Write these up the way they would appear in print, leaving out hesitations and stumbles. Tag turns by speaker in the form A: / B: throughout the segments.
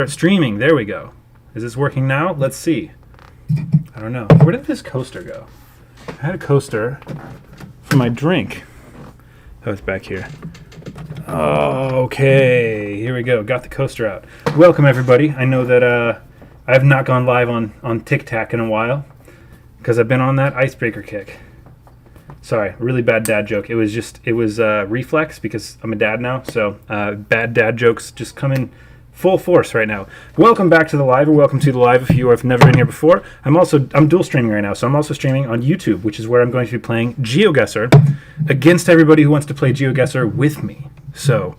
A: Streaming. There we go. Is this working now? Let's see. I don't know. Where did this coaster go? I had a coaster for my drink. Oh, it's back here. Oh, okay. Here we go. Got the coaster out. Welcome, everybody. I know that I have not gone live on TikTok in a while because I've been on that icebreaker kick. Sorry, really bad dad joke. It was reflex because I'm a dad now, so bad dad jokes just come in full force right now. Welcome back to the live, or welcome to the live if you have never been here before. I'm dual streaming right now, so I'm also streaming on YouTube, which is where I'm going to be playing Geoguessr against everybody who wants to play Geoguessr with me. So,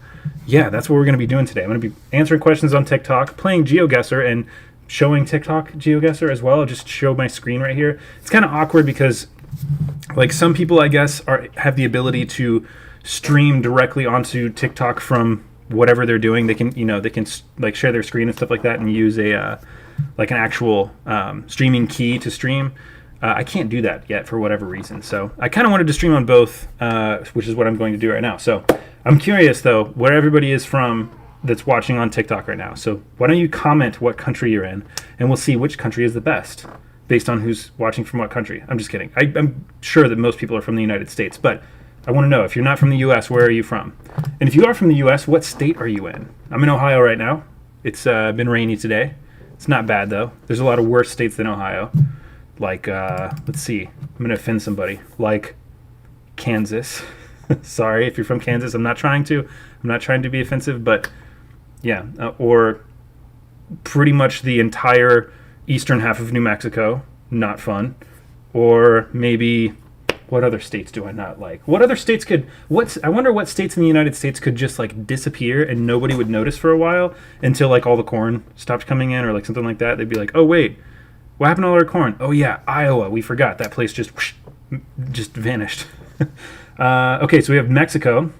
A: yeah, that's what we're going to be doing today. I'm going to be answering questions on TikTok, playing Geoguessr, and showing TikTok Geoguessr as well. I'll just show my screen right here. It's kind of awkward because, like, some people, I guess, have the ability to stream directly onto TikTok from whatever they're doing. They can, like share their screen and stuff like that and use an actual streaming key to stream. I can't do that yet for whatever reason. So I kind of wanted to stream on both, which is what I'm going to do right now. So I'm curious, though, where everybody is from that's watching on TikTok right now. So why don't you comment what country you're in, and we'll see which country is the best based on who's watching from what country. I'm just kidding. I'm sure that most people are from the United States, but I want to know, if you're not from the U.S., where are you from? And if you are from the U.S., what state are you in? I'm in Ohio right now. It's been rainy today. It's not bad, though. There's a lot of worse states than Ohio. Like, let's see. I'm going to offend somebody. Like Kansas. Sorry if you're from Kansas. I'm not trying to be offensive, but yeah. Or pretty much the entire eastern half of New Mexico. Not fun. Or maybe... what other states do I not like? What other states I wonder what states in the United States could just like disappear and nobody would notice for a while until like all the corn stopped coming in or like something like that. They'd be like, oh wait, what happened to all our corn? Oh yeah, Iowa, we forgot. That place just vanished. Okay, so we have Mexico.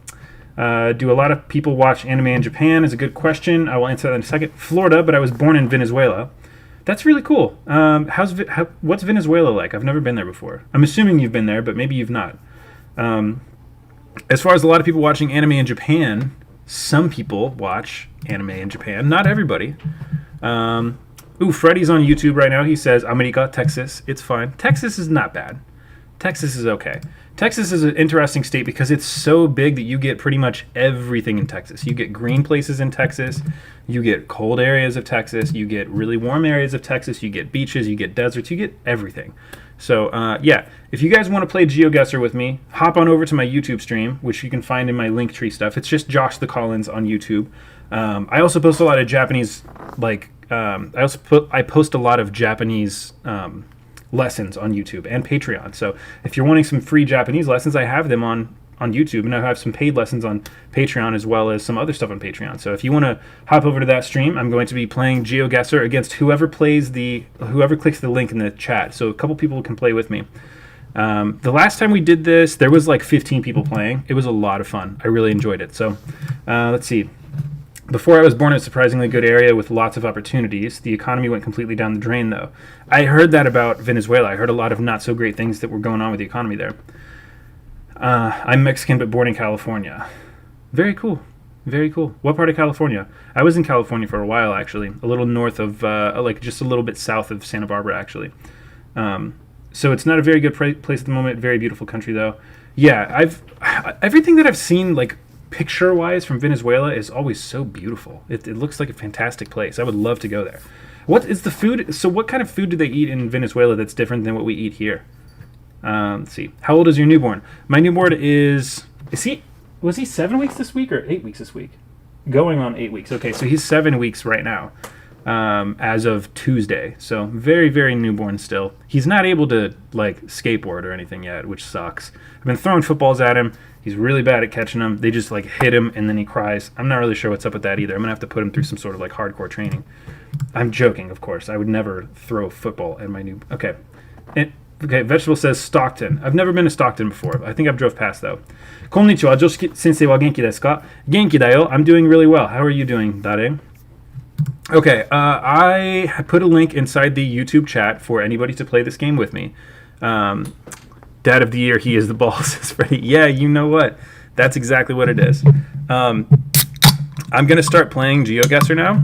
A: Do a lot of people watch anime in Japan is a good question. I will answer that in a second. Florida, but I was born in Venezuela. That's really cool. What's Venezuela like? I've never been there before. I'm assuming you've been there, but maybe you've not. As far as a lot of people watching anime in Japan, some people watch anime in Japan. Not everybody. Freddy's on YouTube right now. He says, America, Texas. It's fine. Texas is not bad. Texas is okay. Texas is an interesting state because it's so big that you get pretty much everything in Texas. You get green places in Texas. You get cold areas of Texas. You get really warm areas of Texas. You get beaches. You get deserts. You get everything. So, yeah, if you guys want to play Geoguessr with me, hop on over to my YouTube stream, which you can find in my Linktree stuff. It's just Josh the Collins on YouTube. I also post a lot of Japanese, I post a lot of Japanese lessons on YouTube and Patreon. So if you're wanting some free Japanese lessons, I have them on YouTube, and I have some paid lessons on Patreon as well as some other stuff on Patreon. So if you want to hop over to that stream, I'm going to be playing Geoguessr against whoever clicks the link in the chat. So a couple people can play with me. The last time we did this, there was like 15 people playing. It was a lot of fun. I really enjoyed it. So let's see. Before I was born in a surprisingly good area with lots of opportunities. The economy went completely down the drain, though. I heard that about Venezuela. I heard a lot of not so great things that were going on with the economy there. I'm Mexican but born in California. Very cool. Very cool. What part of California? I was in California for a while, actually. A little north of, just a little bit south of Santa Barbara, actually. So it's not a very good place at the moment. Very beautiful country, though. Yeah, everything that I've seen, like, picture-wise from Venezuela is always so beautiful. It looks like a fantastic place. I would love to go there. What is the food? So what kind of food do they eat in Venezuela that's different than what we eat here? Let's see. How old is your newborn? My newborn was he 7 weeks this week or 8 weeks this week? Going on 8 weeks. Okay, so he's 7 weeks right now as of Tuesday. So very, very newborn still. He's not able to, like, skateboard or anything yet, which sucks. I've been throwing footballs at him. He's really bad at catching them. They just, like, hit him, and then he cries. I'm not really sure what's up with that either. I'm going to have to put him through some sort of, like, hardcore training. I'm joking, of course. I would never throw a football at my new... Okay. Okay, Vegetable says Stockton. I've never been to Stockton before. I think I've drove past, though. Konnichiwa, Joshi sensei wa genki desu ka? Genki da yo. I'm doing really well. How are you doing, Dare? Okay, I put a link inside the YouTube chat for anybody to play this game with me. Dad of the year, he is the ball, says Freddie. Yeah, you know what? That's exactly what it is. I'm going to start playing Geoguessr now.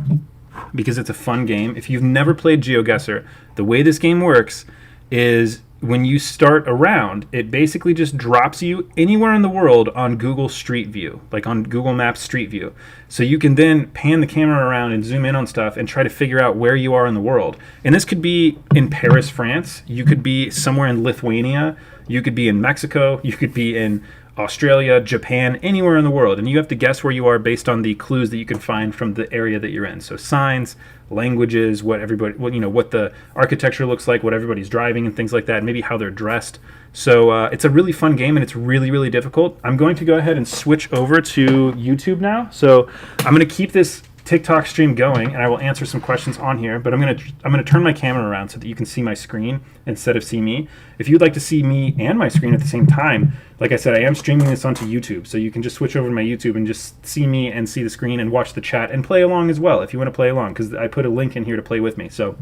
A: because it's a fun game. If you've never played GeoGuessr, the way this game works is when you start a round, it basically just drops you anywhere in the world on Google Street View, like on Google Maps Street View. So you can then pan the camera around and zoom in on stuff and try to figure out where you are in the world. And this could be in Paris, France. You could be somewhere in Lithuania. You could be in Mexico. You could be in Australia, Japan, anywhere in the world, and you have to guess where you are based on the clues that you can find from the area that you're in. So signs, languages, what the architecture looks like, what everybody's driving, and things like that. Maybe how they're dressed. So it's a really fun game, and it's really, really difficult. I'm going to go ahead and switch over to YouTube now. So I'm going to keep this TikTok stream going, and I will answer some questions on here, but I'm gonna turn my camera around so that you can see my screen instead of see me. If you'd like to see me and my screen at the same time, like I said, I am streaming this onto YouTube, so you can just switch over to my YouTube and just see me and see the screen and watch the chat and play along as well if you want to play along, because I put a link in here to play with me. So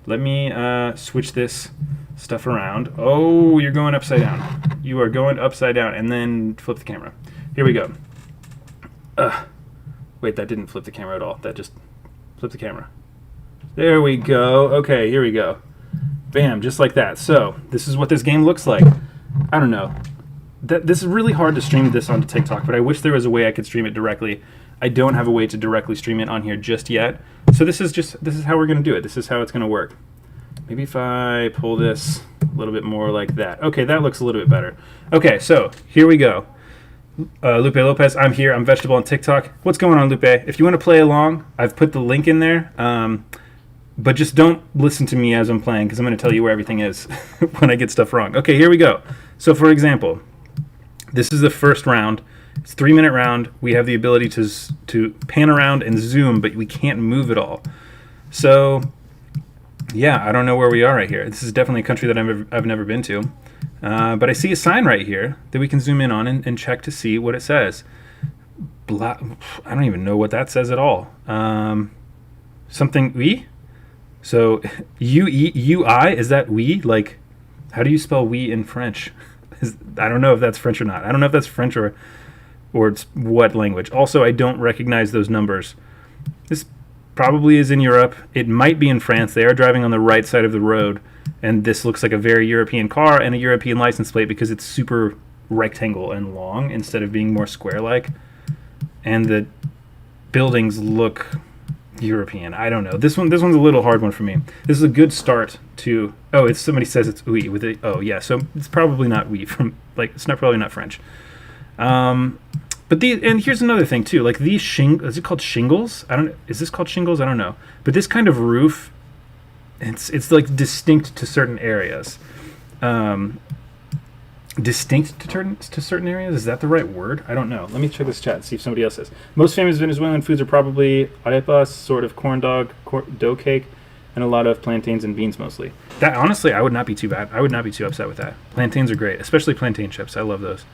A: let me switch this stuff around. Oh, you're going upside down. You are going upside down, and then flip the camera. Here we go. Wait, that didn't flip the camera at all. That just flipped the camera. There we go. Okay, here we go. Bam, just like that. So this is what this game looks like. I don't know. This is really hard to stream this onto TikTok, but I wish there was a way I could stream it directly. I don't have a way to directly stream it on here just yet. So this is how we're going to do it. This is how it's going to work. Maybe if I pull this a little bit more like that. Okay, that looks a little bit better. Okay, so here we go. Lupe Lopez, I'm here. I'm Vegetable on TikTok. What's going on, Lupe? If you want to play along, I've put the link in there. But just don't listen to me as I'm playing, because I'm going to tell you where everything is when I get stuff wrong. Okay, here we go. So, for example, this is the first round. It's a 3-minute round. We have the ability to pan around and zoom, but we can't move at all. So, yeah, I don't know where we are right here. This is definitely a country that I've never been to. But I see a sign right here that we can zoom in on and check to see what it says. I don't even know what that says at all. Something oui? So U-E-U-I, is that oui? Like, how do you spell oui in French? I don't know if that's French or not. I don't know if that's French or it's what language. Also, I don't recognize those numbers. This probably is in Europe. It might be in France. They are driving on the right side of the road. And this looks like a very European car and a European license plate because it's super rectangle and long instead of being more square-like. And the buildings look European. I don't know. This one's a little hard one for me. This is a good start to. Oh, somebody says it's oui with it. Oh yeah, so it's probably not oui probably not French. But and here's another thing too. Like these is it called shingles? Is this called shingles? I don't know. But this kind of roof. It's like distinct to certain areas. Distinct to certain areas? Is that the right word? I don't know. Let me check this chat and see if somebody else says. Most famous Venezuelan foods are probably arepas, sort of corn dog, dough cake, and a lot of plantains and beans mostly. That honestly, I would not be too bad. I would not be too upset with that. Plantains are great, especially plantain chips. I love those.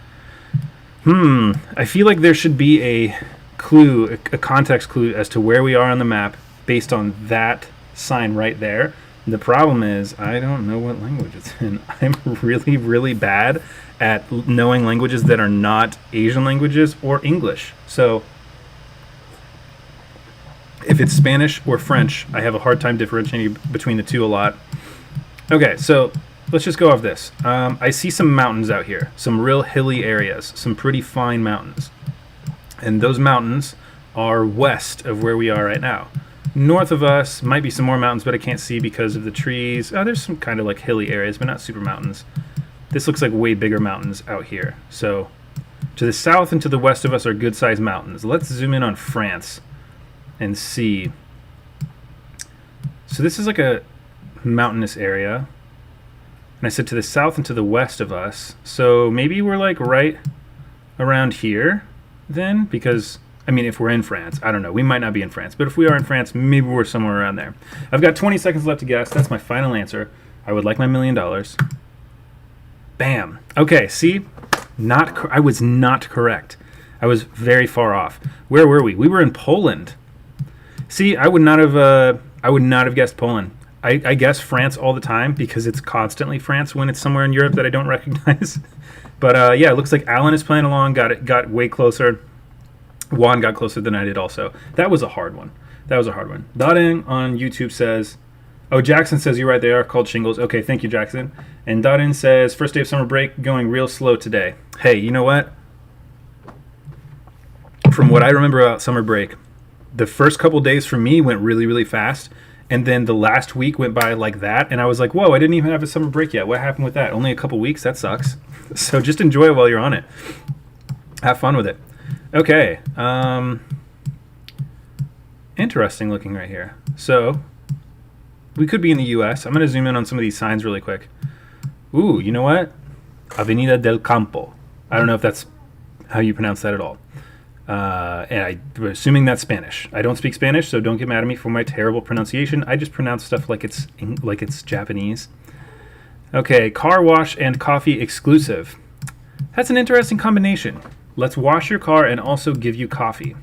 A: I feel like there should be a clue, a context clue as to where we are on the map based on that sign right there. The problem is I don't know what language it's in. I'm really, really bad at knowing languages that are not Asian languages or English. So if it's Spanish or French, I have a hard time differentiating between the two a lot. Okay, so let's just go off this. I see some mountains out here, some real hilly areas, some pretty fine mountains. And those mountains are west of where we are right now. North of us might be some more mountains, but I can't see because of the trees. Oh, there's some kind of like hilly areas, but not super mountains. This looks like way bigger mountains out here. So to the south and to the west of us are good-sized mountains. Let's zoom in on France and see. So this is like a mountainous area. And I said to the south and to the west of us. So maybe we're like right around here then, because I mean, if we're in France, I don't know. We might not be in France, but if we are in France, maybe we're somewhere around there. I've got 20 seconds left to guess. That's my final answer. I would like my $1 million. Bam. Okay, see? I was not correct. I was very far off. Where were we? We were in Poland. See, I would not have guessed Poland. I guess France all the time because it's constantly France when it's somewhere in Europe that I don't recognize. But yeah, it looks like Alan is playing along. Got way closer. Juan got closer than I did also. That was a hard one. That was a hard one. Daring on YouTube says, oh, Jackson says you're right, they are called shingles. Okay, thank you, Jackson. And Darin says, first day of summer break, going real slow today. Hey, you know what? From what I remember about summer break, the first couple days for me went really, really fast. And then the last week went by like that. And I was like, whoa, I didn't even have a summer break yet. What happened with that? Only a couple weeks? That sucks. So just enjoy it while you're on it. Have fun with it. Okay. Interesting looking right here. So we could be in the U.S. I'm going to zoom in on some of these signs really quick. Ooh, you know what? Avenida del Campo. I don't know if that's how you pronounce that at all. And I'm assuming that's Spanish. I don't speak Spanish, so don't get mad at me for my terrible pronunciation. I just pronounce stuff like it's Japanese. Okay, car wash and coffee exclusive. That's an interesting combination. Let's wash your car and also give you coffee.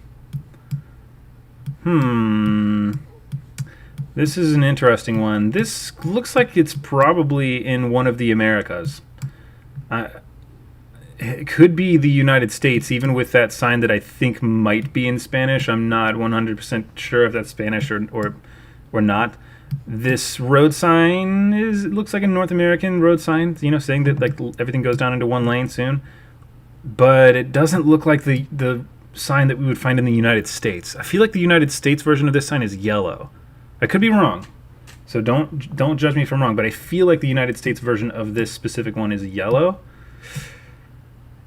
A: This is an interesting one. This looks like it's probably in one of the Americas. It could be the United States, even with that sign that I think might be in Spanish. I'm not 100% sure if that's Spanish or not. This road sign it looks like a North American road sign, you know, saying that like everything goes down into one lane soon. But it doesn't look like the sign that we would find in the United States. I feel like the United States version of this sign is yellow. I could be wrong, so don't judge me if I'm wrong, but I feel like the United States version of this specific one is yellow.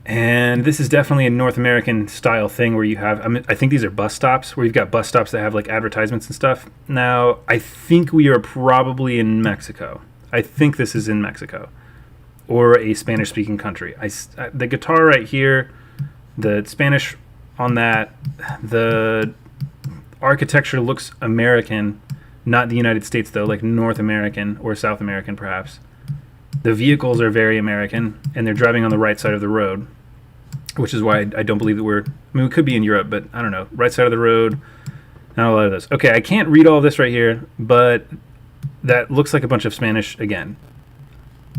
A: And this is definitely a North American style thing where you have, I think these are bus stops, where you've got bus stops that have like advertisements and stuff. Now, I think we are probably in Mexico. I think this is in Mexico or a Spanish-speaking country. The guitar right here, the Spanish on that, the architecture looks American, not the United States though, like North American or South American perhaps. The vehicles are very American, and they're driving on the right side of the road, which is why I don't believe that we could be in Europe, but I don't know. Right side of the road, not a lot of this. Okay, I can't read all this right here, but that looks like a bunch of Spanish again.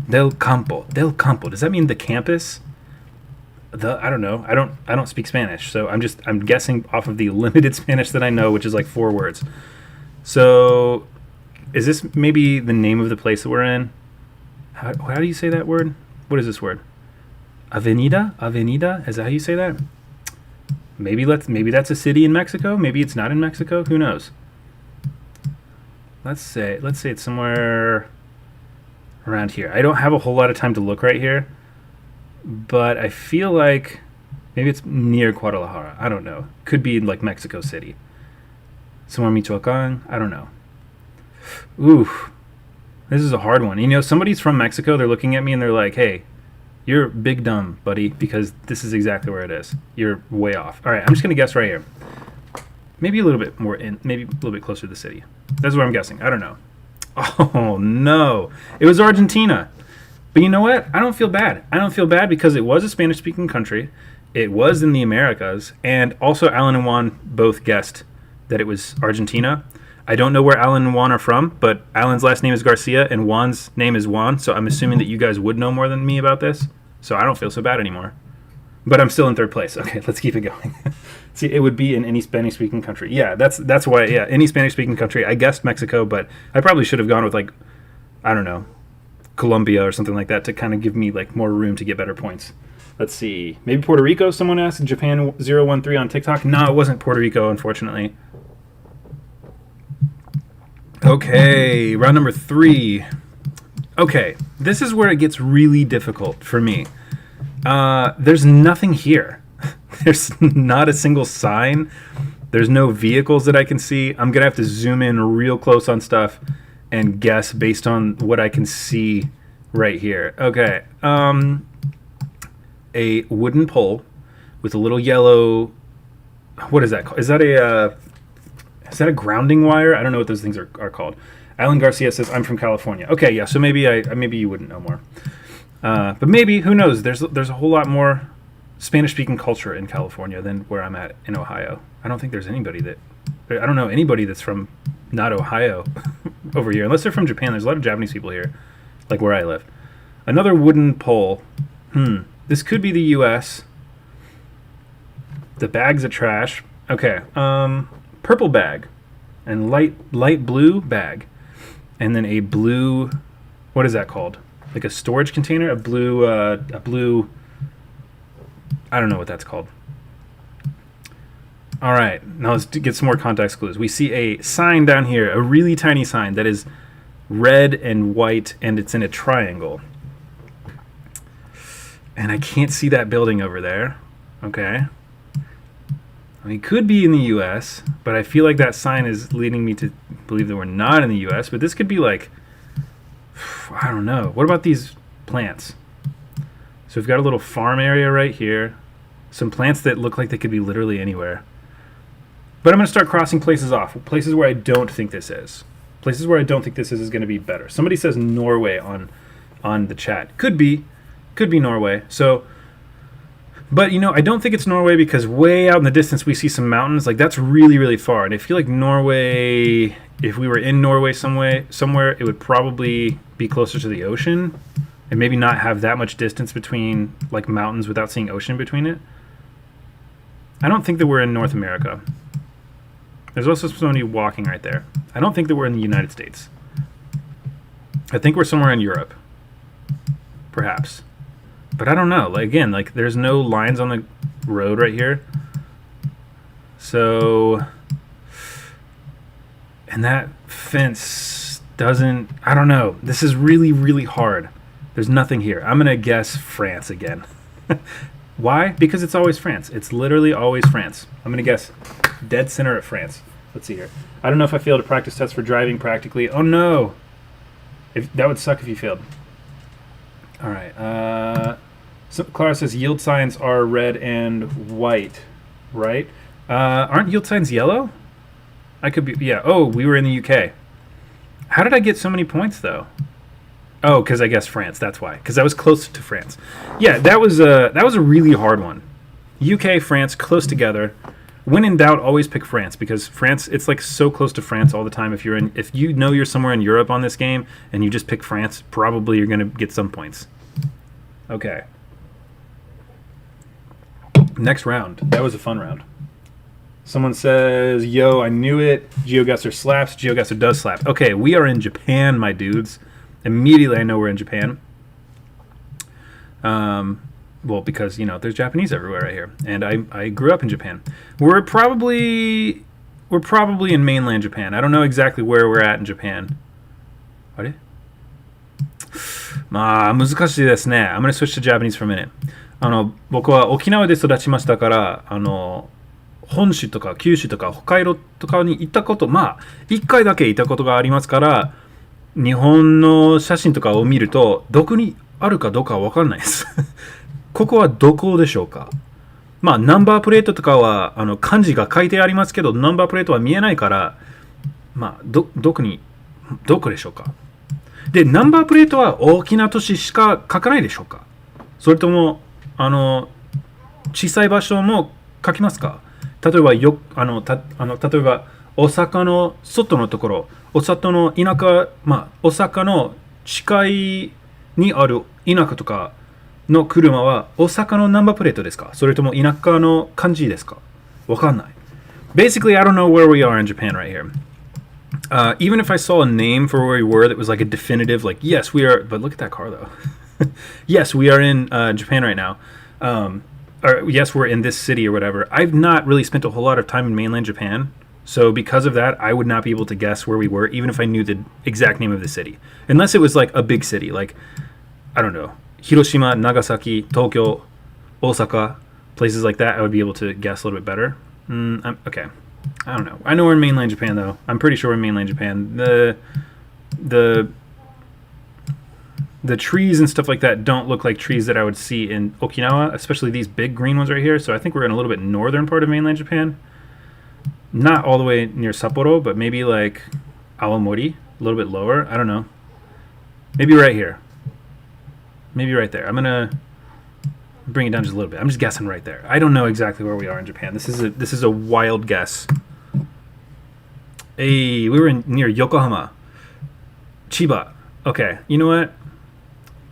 A: Del Campo. Does that mean the campus? I don't know. I don't speak Spanish, so I'm guessing off of the limited Spanish that I know, which is like 4 words. So, is this maybe the name of the place that we're in? How do you say that word? What is this word? Avenida? Is that how you say that? Maybe that's a city in Mexico. Maybe it's not in Mexico. Who knows? Let's say it's somewhere around here. I don't have a whole lot of time to look right here, but I feel like maybe it's near Guadalajara. I don't know. Could be like Mexico City. Somewhere Michoacan. I don't know. Ooh. This is a hard one. You know, somebody's from Mexico, they're looking at me and they're like, hey, you're big dumb, buddy, because this is exactly where it is. You're way off. All right, I'm just going to guess right here. Maybe a little bit more maybe a little bit closer to the city. That's what I'm guessing. I don't know. Oh, no. It was Argentina. But you know what? I don't feel bad. I don't feel bad because it was a Spanish-speaking country. It was in the Americas. And also Alan and Juan both guessed that it was Argentina. I don't know where Alan and Juan are from, but Alan's last name is Garcia and Juan's name is Juan, so I'm assuming that you guys would know more than me about this. So I don't feel so bad anymore. But I'm still in 3rd place. Okay, let's keep it going. See, it would be in any Spanish-speaking country. Yeah, that's why, yeah, any Spanish-speaking country. I guessed Mexico, but I probably should have gone with, like, I don't know, Colombia or something like that to kind of give me, like, more room to get better points. Let's see. Maybe Puerto Rico, someone asked. Japan013 on TikTok. No, it wasn't Puerto Rico, unfortunately. Okay, round number 3. Okay, this is where it gets really difficult for me. There's nothing here. There's not a single sign. There's no vehicles that I can see. I'm going to have to zoom in real close on stuff and guess based on what I can see right here. Okay, a wooden pole with a little yellow... What is that called? Is that a grounding wire? I don't know what those things are called. Alan Garcia says, I'm from California. Okay, yeah, so maybe maybe you wouldn't know more. But maybe, who knows? There's a whole lot more Spanish-speaking culture in California than where I'm at in Ohio. I don't think there's anybody I don't know anybody that's from not Ohio over here. Unless they're from Japan. There's a lot of Japanese people here, like where I live. Another wooden pole. This could be the U.S. The bags of trash. Okay, purple bag. and light blue bag, and then a blue, what is that called? Like a storage container, a blue, I don't know what that's called. All right, now let's get some more context clues. We see a sign down here, a really tiny sign that is red and white, and it's in a triangle. And I can't see that building over there. Okay. I mean, it could be in the U.S., but I feel like that sign is leading me to believe that we're not in the U.S., but this could be like, I don't know. What about these plants? So we've got a little farm area right here. Some plants that look like they could be literally anywhere. But I'm going to start crossing places off. Places where I don't think this is. Places where I don't think this is going to be better. Somebody says Norway on the chat. Could be Norway. So, but you know, I don't think it's Norway because way out in the distance we see some mountains. Like that's really, really far. And I feel like Norway, if we were in Norway somewhere, it would probably be closer to the ocean and maybe not have that much distance between like mountains without seeing ocean between it. I don't think that we're in North America. There's also somebody walking right there. I don't think that we're in the United States. I think we're somewhere in Europe. Perhaps. But I don't know. Like again, like there's no lines on the road right here. So, and that fence doesn't, I don't know. This is really, really hard. There's nothing here. I'm going to guess France again. Why? Because it's always France. It's literally always France. I'm going to guess dead center at France. Let's see here. I don't know if I failed a practice test for driving practically. Oh no! That would suck if you failed. All right. So Clara says yield signs are red and white, right? Aren't yield signs yellow? I could be. Yeah. Oh, we were in the UK. How did I get so many points though? Oh, because I guess France. That's why. Because I was close to France. Yeah, that was a really hard one. UK, France, close together. When in doubt, always pick France because France. It's like so close to France all the time. If you know you're somewhere in Europe on this game and you just pick France, probably you're gonna get some points. Okay. Next round. That was a fun round. Someone says, "Yo, I knew it. Geoguessr slaps. Geoguessr does slap." Okay, we are in Japan, my dudes. Immediately, I know we're in Japan. Well, because, you know, there's Japanese everywhere right here. And I grew up in Japan. We're probably in mainland Japan. I don't know exactly where we're at in Japan. あれ? まあ、難しいですね. I'm going to switch to Japanese for a minute. 僕は沖縄で育ちましたから、本州とか九州とか北海道とかに行ったこと、まあ、一回だけ行ったことがありますから、日本の写真とかを見ると、どこにあるかどうかは分からないです。ここはどこでしょうか？まあ、ナンバープレートとかは漢字が書いてありますけど、ナンバープレートは見えないから、まあ、どこでしょうか？で、ナンバープレートは大きな都市しか書かないでしょうか？それとも、小さい場所も書きますか？例えば、例えば、大阪の外のところ、大阪の田舎、まあ、大阪の近いにある田舎とか、の車は大阪のナンバープレートですか？それとも田舎の漢字ですか？わかんない。Basically, I don't know where we are in Japan right here. Even if I saw a name for where we were that was like a definitive, like, yes, we are, but look at that car though. Yes, we are in Japan right now. Or yes, we're in this city or whatever. I've not really spent a whole lot of time in mainland Japan. So because of that, I would not be able to guess where we were, even if I knew the exact name of the city. Unless it was like a big city, like, I don't know. Hiroshima, Nagasaki, Tokyo, Osaka, places like that, I would be able to guess a little bit better. Okay, I don't know. I know we're in mainland Japan, though. I'm pretty sure we're in mainland Japan. The trees and stuff like that don't look like trees that I would see in Okinawa, especially these big green ones right here. So I think we're in a little bit northern part of mainland Japan. Not all the way near Sapporo, but maybe like Aomori, a little bit lower. I don't know. Maybe right here. Maybe right there. I'm gonna bring it down just a little bit. I'm just guessing right there. I don't know exactly where we are in Japan. This is a wild guess. Hey, we were near Yokohama, Chiba. Okay, you know what?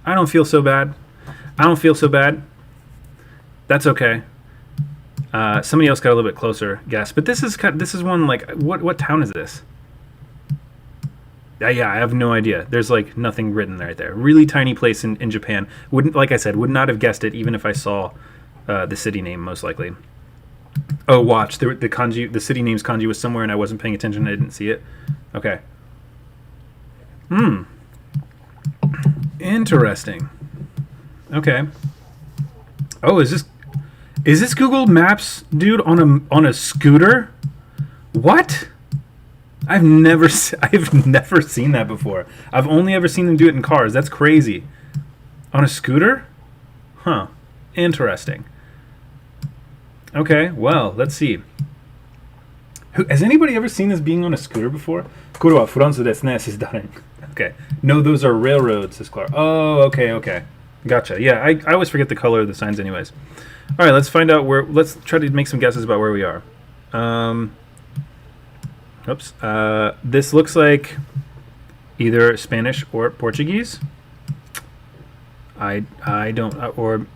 A: I don't feel so bad. That's okay. Somebody else got a little bit closer guess, but this is one like what town is this? Yeah, I have no idea. There's like nothing written right there. Really tiny place in Japan. Wouldn't, like I said, would not have guessed it even if I saw the city name, most likely. Oh, watch. The kanji, the city name's kanji was somewhere and I wasn't paying attention. I didn't see it. Okay. Interesting. Okay. Oh, is this Google Maps dude on a scooter? What? I've never seen that before. I've only ever seen them do it in cars. That's crazy. On a scooter? Huh. Interesting. Okay, well, let's see. Has anybody ever seen this being on a scooter before? Okay. No, those are railroads, says Clark. Oh, okay. Gotcha. Yeah, I always forget the color of the signs anyways. All right, let's find out where... Let's try to make some guesses about where we are. Oops. This looks like either Spanish or Portuguese. I don't... or...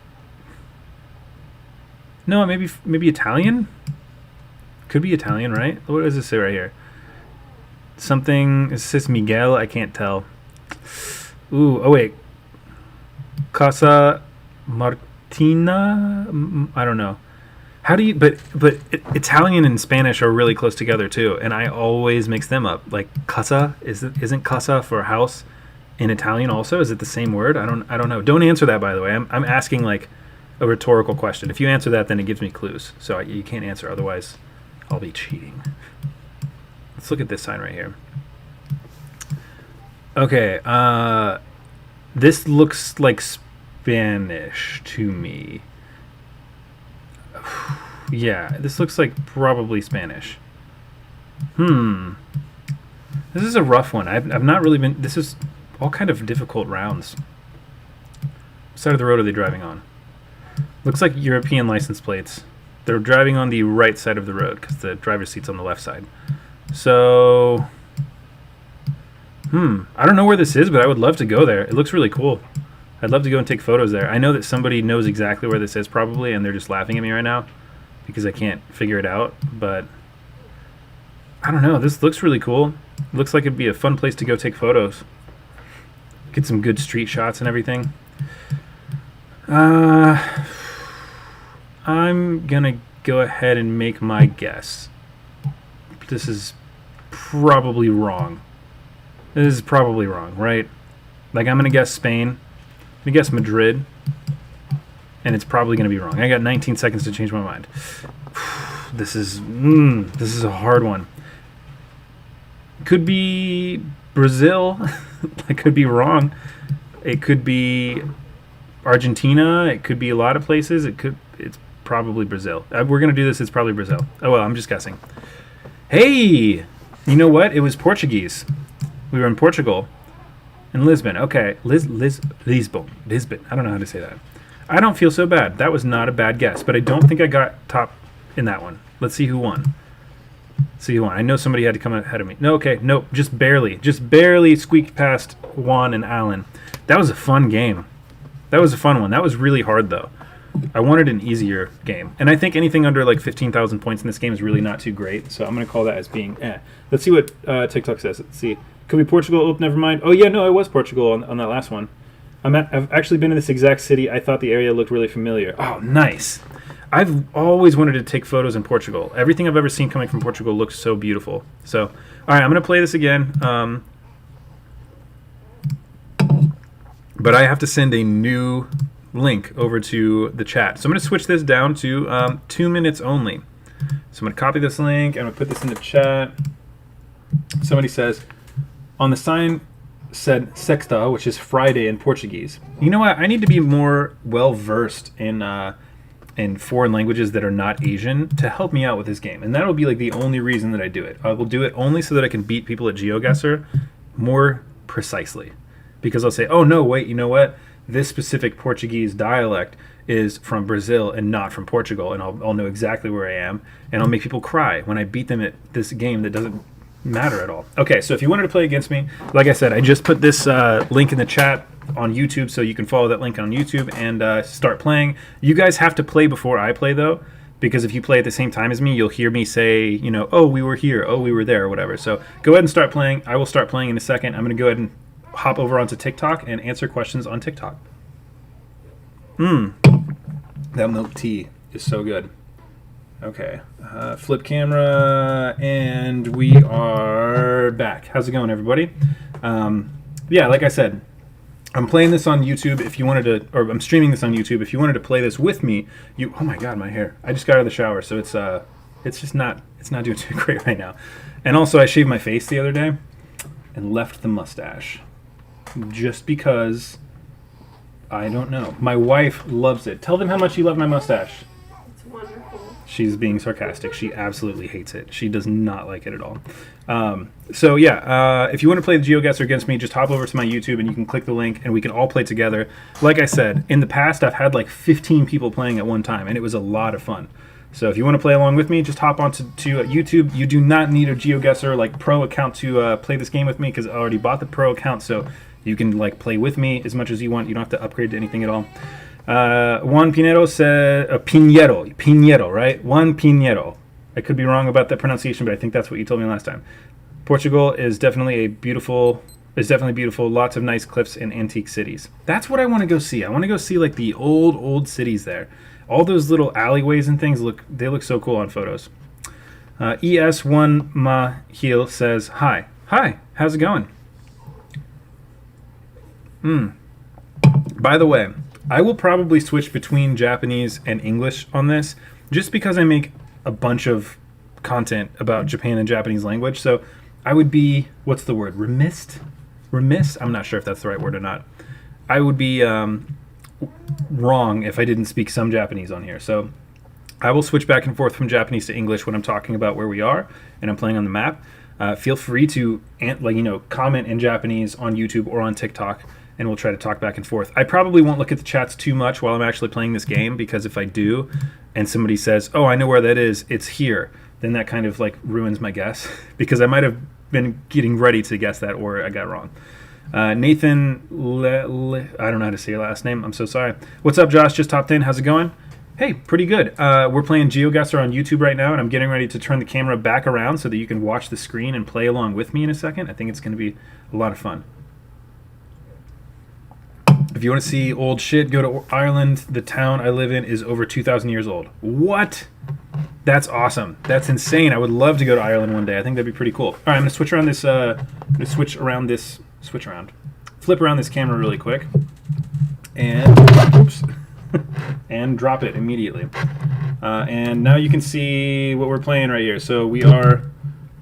A: No, maybe Italian? Could be Italian, right? What does this say right here? Something... It says Miguel. I can't tell. Ooh, oh wait. Casa Martina? I don't know. How do you... But Italian and Spanish are really close together too, and I always mix them up. Like casa, isn't casa for house in Italian also? Is it the same word? I don't know. Don't answer that, by the way. I'm asking like a rhetorical question. If you answer that, then it gives me clues. So you can't answer, otherwise I'll be cheating. Let's look at this sign right here. Okay, this looks like Spanish to me. Yeah, this looks like probably Spanish. This is a rough one. I've not really been... This is all kind of difficult rounds. What side of the road are they driving on? Looks like European license plates. They're driving on the right side of the road because the driver's seat's on the left side. So... I don't know where this is, but I would love to go there. It looks really cool. I'd love to go and take photos there. I know that somebody knows exactly where this is probably, and they're just laughing at me right now because I can't figure it out, but I don't know. This looks really cool. It looks like it'd be a fun place to go take photos. Get some good street shots and everything. I'm gonna go ahead and make my guess. This is probably wrong. This is probably wrong, right? Like, I'm gonna guess Spain. I'm gonna guess Madrid. And it's probably gonna be wrong. I got 19 seconds to change my mind. This is a hard one. Could be Brazil. I could be wrong. It could be Argentina. It could be a lot of places. It's probably Brazil. We're gonna do this. It's probably Brazil. Oh well, I'm just guessing. Hey, you know what? It was Portuguese. We were in Portugal, in Lisbon. Okay, Lisbon. I don't know how to say that. I don't feel so bad. That was not a bad guess, but I don't think I got top in that one. Let's see who won. I know somebody had to come ahead of me. No, okay, nope, just barely squeaked past Juan and Alan. That was a fun game. That was a fun one. That was really hard though. I wanted an easier game, and I think anything under like 15,000 points in this game is really not too great. So I'm going to call that as being eh. Let's see what TikTok says. Let's see. Could be Portugal. Oh, never mind. Oh yeah, no, I was Portugal on that last one. I've actually been in this exact city. I thought the area looked really familiar. Oh, nice. I've always wanted to take photos in Portugal. Everything I've ever seen coming from Portugal looks so beautiful. So, all right, I'm going to play this again. But I have to send a new link over to the chat. So I'm going to switch this down to 2 minutes only. So I'm going to copy this link. I'm going to put this in the chat. Somebody says, on the sign said sexta, which is Friday in Portuguese. You know what? I need to be more well-versed in foreign languages that are not Asian to help me out with this game. And that'll be like the only reason that I do it. I will do it only so that I can beat people at Geoguessr more precisely. Because I'll say, oh no, wait, you know what? This specific Portuguese dialect is from Brazil and not from Portugal. And I'll know exactly where I am. And I'll make people cry when I beat them at this game that doesn't matter at all. Okay, so if you wanted to play against me, like I said, I just put this link in the chat on YouTube, so you can follow that link on YouTube and start playing. You guys have to play before I play, though, because if you play at the same time as me, you'll hear me say, you know, oh, we were here, oh, we were there, or whatever. So go ahead and start playing. I will start playing in a second. I'm going to go ahead and hop over onto TikTok and answer questions on TikTok. That milk tea is so good. Okay, flip camera, and we are back. How's it going, everybody? Yeah, like I said, I'm playing this on YouTube. If you wanted to, or I'm streaming this on YouTube. If you wanted to play this with me, oh my God, my hair! I just got out of the shower, so it's just not doing too great right now. And also, I shaved my face the other day and left the mustache, just because. I don't know. My wife loves it. Tell them how much you love my mustache.
B: It's wonderful.
A: She's being sarcastic. She absolutely hates it. She does not like it at all. So yeah, if you want to play the Geoguessr against me, just hop over to my YouTube and you can click the link and we can all play together. Like I said, in the past I've had like 15 people playing at one time and it was a lot of fun. So if you want to play along with me, just hop onto YouTube. You do not need a Geoguessr like pro account to play this game with me because I already bought the pro account. So you can like play with me as much as you want. You don't have to upgrade to anything at all. Juan Pinero said Pinero, right? Juan Pinero. I could be wrong about that pronunciation, but I think that's what you told me last time. Portugal is definitely beautiful. Lots of nice cliffs and antique cities. That's what I want to go see. I want to go see like the old cities there. All those little alleyways and things look so cool on photos. ES1 Mahil says hi. Hi, how's it going? By the way, I will probably switch between Japanese and English on this just because I make a bunch of content about Japan and Japanese language. So I would be, what's the word? Remiss? I'm not sure if that's the right word or not. I would be wrong if I didn't speak some Japanese on here. So I will switch back and forth from Japanese to English when I'm talking about where we are and I'm playing on the map. Feel free to comment in Japanese on YouTube or on TikTok. And we'll try to talk back and forth. I probably won't look at the chats too much while I'm actually playing this game, because if I do, and somebody says, oh, I know where that is, it's here, then that kind of like ruins my guess, because I might have been getting ready to guess that, or I got wrong. Nathan, I don't know how to say your last name, I'm so sorry. What's up, Josh? Just hopped in, how's it going? Hey, pretty good. We're playing Geoguessr on YouTube right now, and I'm getting ready to turn the camera back around so that you can watch the screen and play along with me in a second. I think it's going to be a lot of fun. If you want to see old shit, go to Ireland. The town I live in is over 2,000 years old. What? That's awesome. That's insane. I would love to go to Ireland one day. I think that'd be pretty cool. All right, I'm going to switch around this, flip around this camera really quick. And, oops, and drop it immediately. And now you can see what we're playing right here. So we are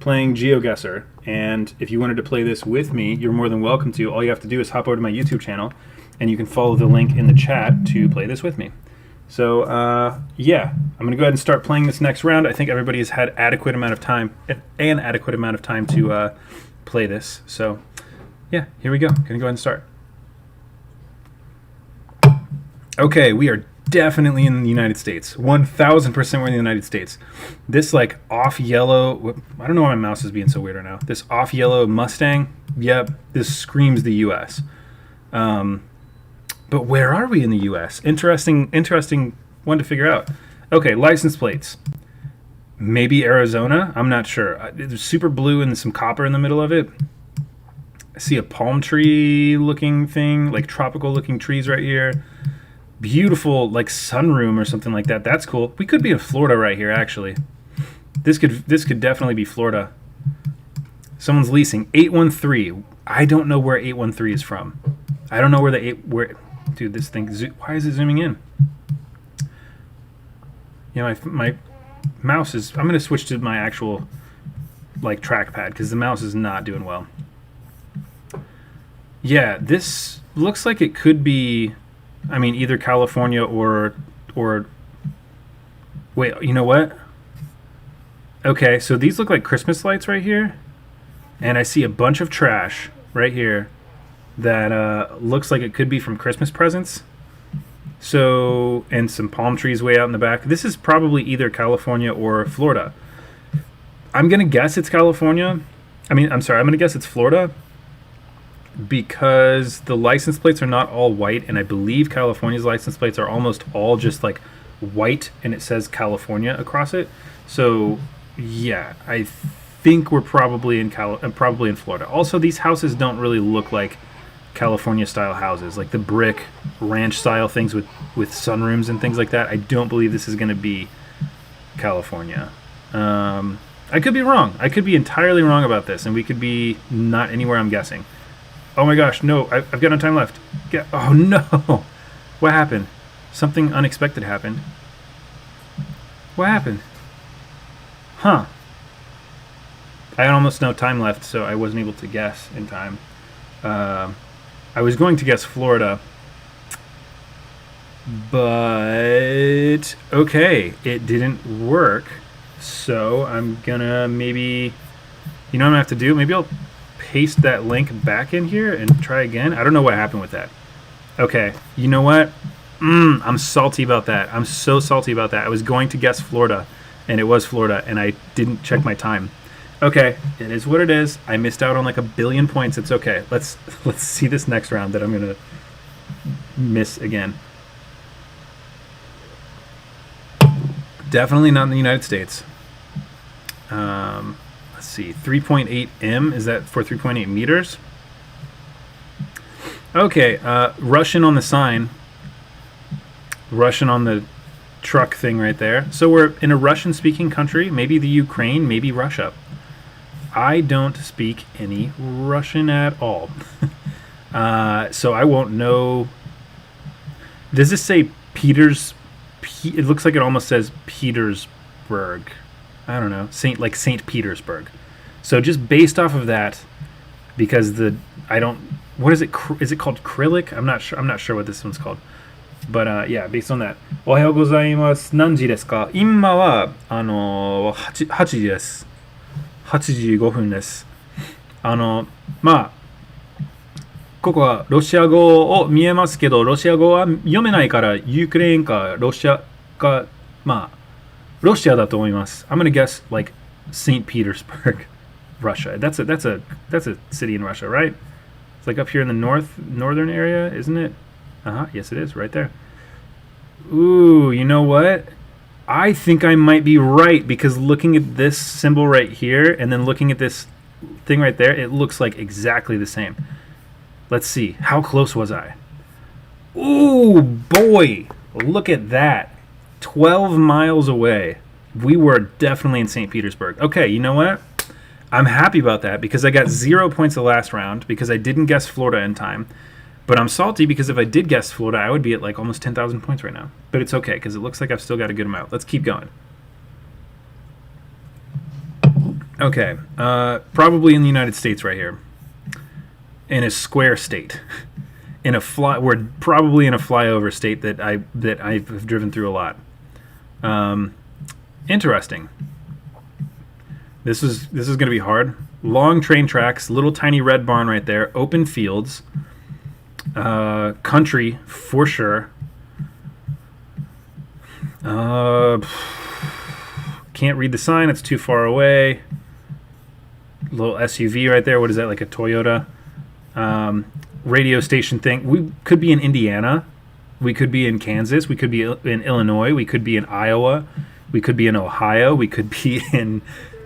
A: playing Geoguessr. And if you wanted to play this with me, you're more than welcome to. All you have to do is hop over to my YouTube channel, and you can follow the link in the chat to play this with me. So, yeah, I'm going to go ahead and start playing this next round. I think everybody has had an adequate amount of time to play this. So, yeah, here we go. Going to go ahead and start. Okay, we are definitely in the United States. 1,000% we're in the United States. This, like, off-yellow... I don't know why my mouse is being so weird right now. This off-yellow Mustang, yep, this screams the U.S. But where are we in the U.S.? Interesting one to figure out. Okay, license plates. Maybe Arizona? I'm not sure. There's super blue and some copper in the middle of it. I see a palm tree looking thing, like tropical looking trees right here. Beautiful, like sunroom or something like that. That's cool. We could be in Florida right here, actually. This could definitely be Florida. Someone's leasing 813. I don't know where 813 is from. I don't know where dude, this thing, why is it zooming in? Yeah, my mouse is, I'm going to switch to my actual, like, trackpad, because the mouse is not doing well. Yeah, this looks like it could be, I mean, either California or wait, you know what? Okay, so these look like Christmas lights right here, and I see a bunch of trash right here that looks like it could be from Christmas presents. So, and some palm trees way out in the back. This is probably either California or Florida. I'm going to guess it's California. I'm going to guess it's Florida, because the license plates are not all white, and I believe California's license plates are almost all just like white and it says California across it. So yeah, I think we're probably in probably in Florida. Also, these houses don't really look like California style houses, like the brick ranch style things with sunrooms and things like that. I don't believe this is going to be California. I could be wrong. I could be entirely wrong about this, and we could be not anywhere I'm guessing. Oh my gosh, no, I've got no time left. Oh no! What happened? Something unexpected happened. What happened? Huh. I had almost no time left, so I wasn't able to guess in time. I was going to guess Florida, but okay, it didn't work. So I'm gonna maybe, you know what I'm gonna have to do? Maybe I'll paste that link back in here and try again. I don't know what happened with that. Okay, you know what? I'm salty about that. I'm so salty about that. I was going to guess Florida, and it was Florida, and I didn't check my time. Okay, it is what it is. I missed out on like 1 billion points. It's okay. Let's see this next round that I'm gonna miss again. Definitely not in the United States. Let's see, 3.8 m. Is that for 3.8 meters? Okay, Russian on the sign. Russian on the truck thing right there. So we're in a Russian-speaking country. Maybe the Ukraine, maybe Russia. I don't speak any Russian at all. So I won't know. Does this say Peters? It looks like it almost says Petersburg. I don't know. Saint Petersburg. So just based off of that, because what is it? Is it called acrylic? I'm not sure what this one's called. But yeah, based on that. おはようございます。何時ですか？今は8時です。8時5分です。ここはロシア語を見えますけど、ロシア語は読めないから、ユクレーンかロシアか、ロシアだと思います。I'm gonna guess like St. Petersburg, Russia. That's a city in Russia, right? It's like up here in the northern area, isn't it? Yes it is, right there. Ooh, you know what? I think I might be right, because looking at this symbol right here and then looking at this thing right there, it looks like exactly the same. Let's see. How close was I? Ooh, boy. Look at that. 12 miles away. We were definitely in St. Petersburg. Okay, you know what? I'm happy about that, because I got 0 points the last round because I didn't guess Florida in time. But I'm salty because if I did guess Florida, I would be at like almost 10,000 points right now. But it's okay, because it looks like I've still got a good amount. Let's keep going. Okay, probably in the United States right here. In a square state. We're probably in a flyover state that I've driven through a lot. Interesting. This is going to be hard. Long train tracks, little tiny red barn right there, open fields. Country for sure. Can't read the sign, it's too far away. Little SUV right there. What is that, like a Toyota? Radio station thing. We could be in Indiana. We could be in Kansas. We could be in Illinois. We could be in Iowa. We could be in Ohio. We could be in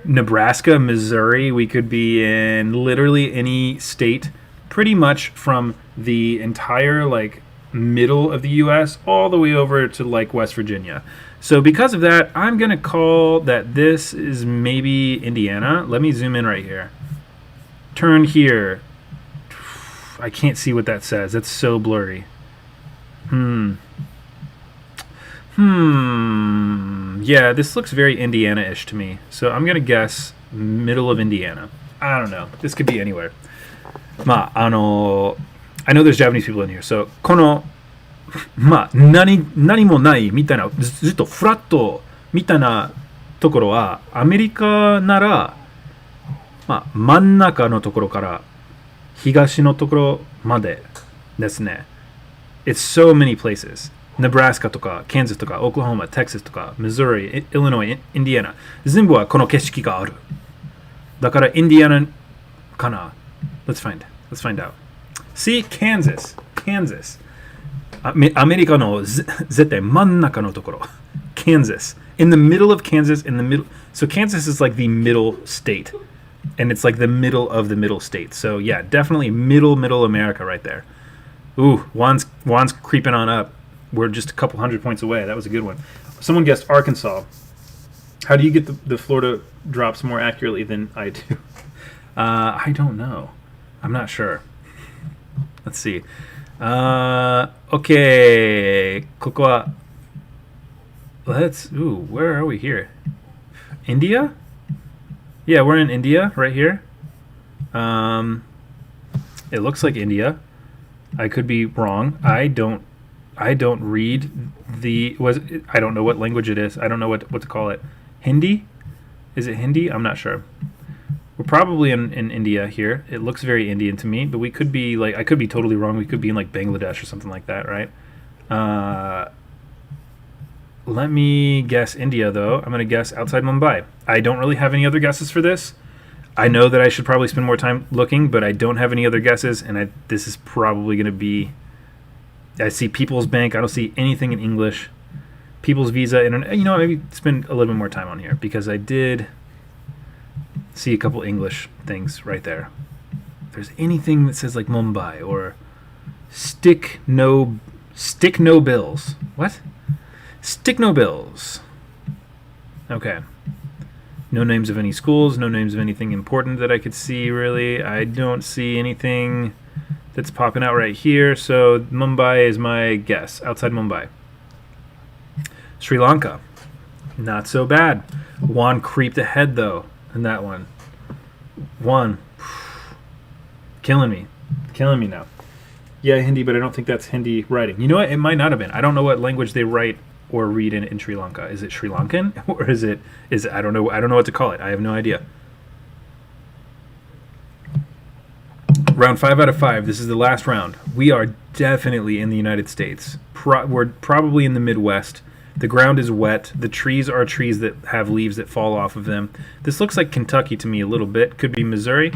A: Nebraska, Missouri. We could be in literally any state, pretty much from the entire like middle of the US all the way over to like West Virginia. So because of that, I'm gonna call that this is maybe Indiana. Let me zoom in right here. Turn here. I can't see what that says. That's so blurry. Yeah, this looks very Indiana-ish to me. So I'm gonna guess middle of Indiana. I don't know. This could be anywhere. I know there's Japanese people in here. So この何もないみたいなずっとフラットみたいなところはアメリカなら真ん中のところから東のところまでですね。It's so many places. Nebraska とか Kansas とか Oklahoma, Texas とか Missouri, Illinois, Indiana 全部はこの景色がある。だからインディアナかな。Let's find out. See, Kansas. アメリカの絶対真ん中のところ。Kansas. In the middle of Kansas, in the middle. So Kansas is like the middle state. And it's like the middle of the middle state. So yeah, definitely middle America right there. Ooh, Juan's creeping on up. We're just a couple 100 points away. That was a good one. Someone guessed Arkansas. How do you get the Florida drops more accurately than I do? I don't know. I'm not sure. Let's see. Okay. ここは where are we here? India? Yeah, we're in India right here. It looks like India. I could be wrong. I don't read I don't know what language it is. I don't know what to call it. Hindi? Is it Hindi? I'm not sure. We're probably in India here. It looks very Indian to me, but we could be like, I could be totally wrong. We could be in like Bangladesh or something like that, right? Let me guess India, though. I'm going to guess outside Mumbai. I don't really have any other guesses for this. I know that I should probably spend more time looking, but I don't have any other guesses, and this is probably going to be... I see People's Bank. I don't see anything in English. People's Visa. Internet. You know, maybe spend a little bit more time on here, because I did see a couple English things right there. If there's anything that says like Mumbai or stick no bills. What? Stick no bills. Okay. No names of any schools, no names of anything important that I could see, really. I don't see anything that's popping out right here, so Mumbai is my guess, outside Mumbai. Sri Lanka. Not so bad. Juan creeped ahead, though, in that one. Juan. Killing me now. Yeah, Hindi, but I don't think that's Hindi writing. You know what? It might not have been. I don't know what language they write or read in Sri Lanka. Is it Sri Lankan? Or is it I don't know what to call it. I have no idea. Round 5 out of 5. This is the last round. We are definitely in the United States. We're probably in the Midwest. The ground is wet. The trees are trees that have leaves that fall off of them. This looks like Kentucky to me a little bit. Could be Missouri.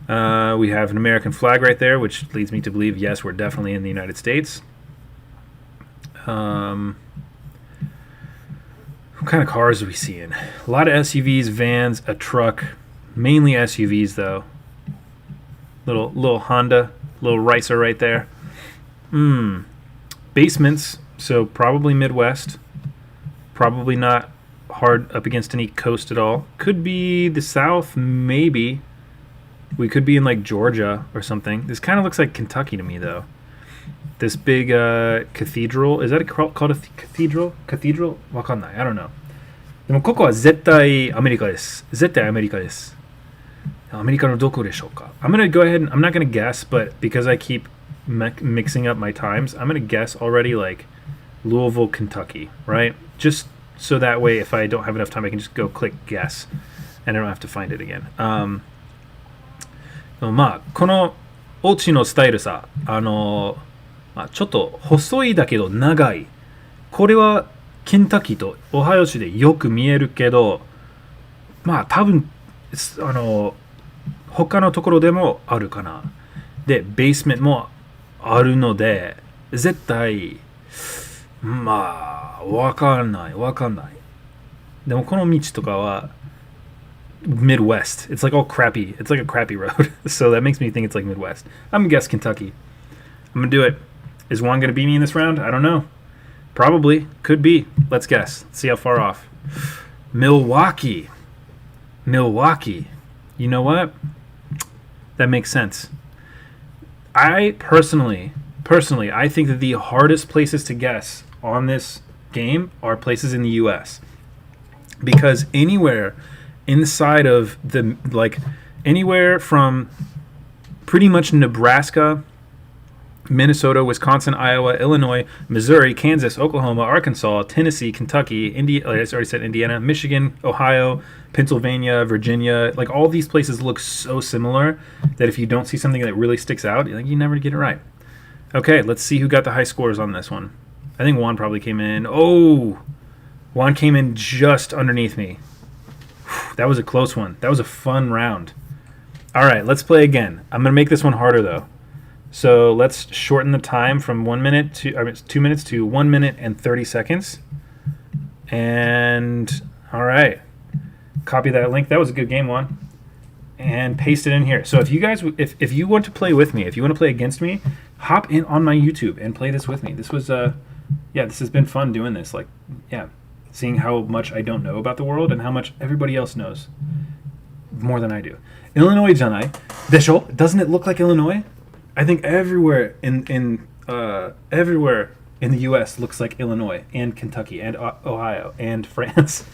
A: We have an American flag right there, which leads me to believe, yes, we're definitely in the United States. What kind of cars are we seeing? A lot of SUVs, vans, a truck. Mainly SUVs, though. Little Honda, little Ricer right there. Basements, so probably Midwest. Probably not hard up against any coast at all. Could be the South, maybe. We could be in like Georgia or something. This kind of looks like Kentucky to me, though. This big cathedral. Is that called a cathedral? Cathedral? わかんない. I don't know. でもここは絶対アメリカです。絶対アメリカです。アメリカのどこでしょうか? I'm going to go ahead and I'm not going to guess, but because I keep mixing up my times, I'm going to guess already like Louisville, Kentucky, right? Just so that way if I don't have enough time, I can just go click guess and I don't have to find it again. まあこのお家のスタイルさ、ちょっと細いだけど長い。これはケンタッキーとオハイオ州でよく見えるけど、まあ多分他のところでもあるかな。で、ベースメントもあるので、絶対まあわかんない。でもこの道とかはMidwest. It's like all crappy. It's like a crappy road. So that makes me think it's like Midwest. I'm going to guess Kentucky. I'm going to do it. Is Juan going to beat me in this round? I don't know. Probably. Could be. Let's guess. Let's see how far off. Milwaukee. You know what? That makes sense. I personally, I think that the hardest places to guess on this game are places in the U.S. Because anywhere inside of the, like, anywhere from pretty much Nebraska, Minnesota, Wisconsin, Iowa, Illinois, Missouri, Kansas, Oklahoma, Arkansas, Tennessee, Kentucky, I already said Indiana, Michigan, Ohio, Pennsylvania, Virginia, like all these places look so similar that if you don't see something that really sticks out, like, you never get it right. Okay, let's see who got the high scores on this one. I think Juan probably came in. Oh, Juan came in just underneath me. That was a close one. That was a fun round. All right, let's play again. I'm going to make this one harder, though. So let's shorten the time from 2 minutes to 1 minute and 30 seconds. And all right, copy that link. That was a good game, Juan. And paste it in here. So if you guys, if you want to play with me, if you want to play against me, hop in on my YouTube and play this with me. This was yeah, this has been fun doing this. Like, yeah, seeing how much I don't know about the world and how much everybody else knows more than I do. Illinois janai desho. Doesn't it look like Illinois? I think everywhere everywhere in the U.S. looks like Illinois and Kentucky and Ohio and France.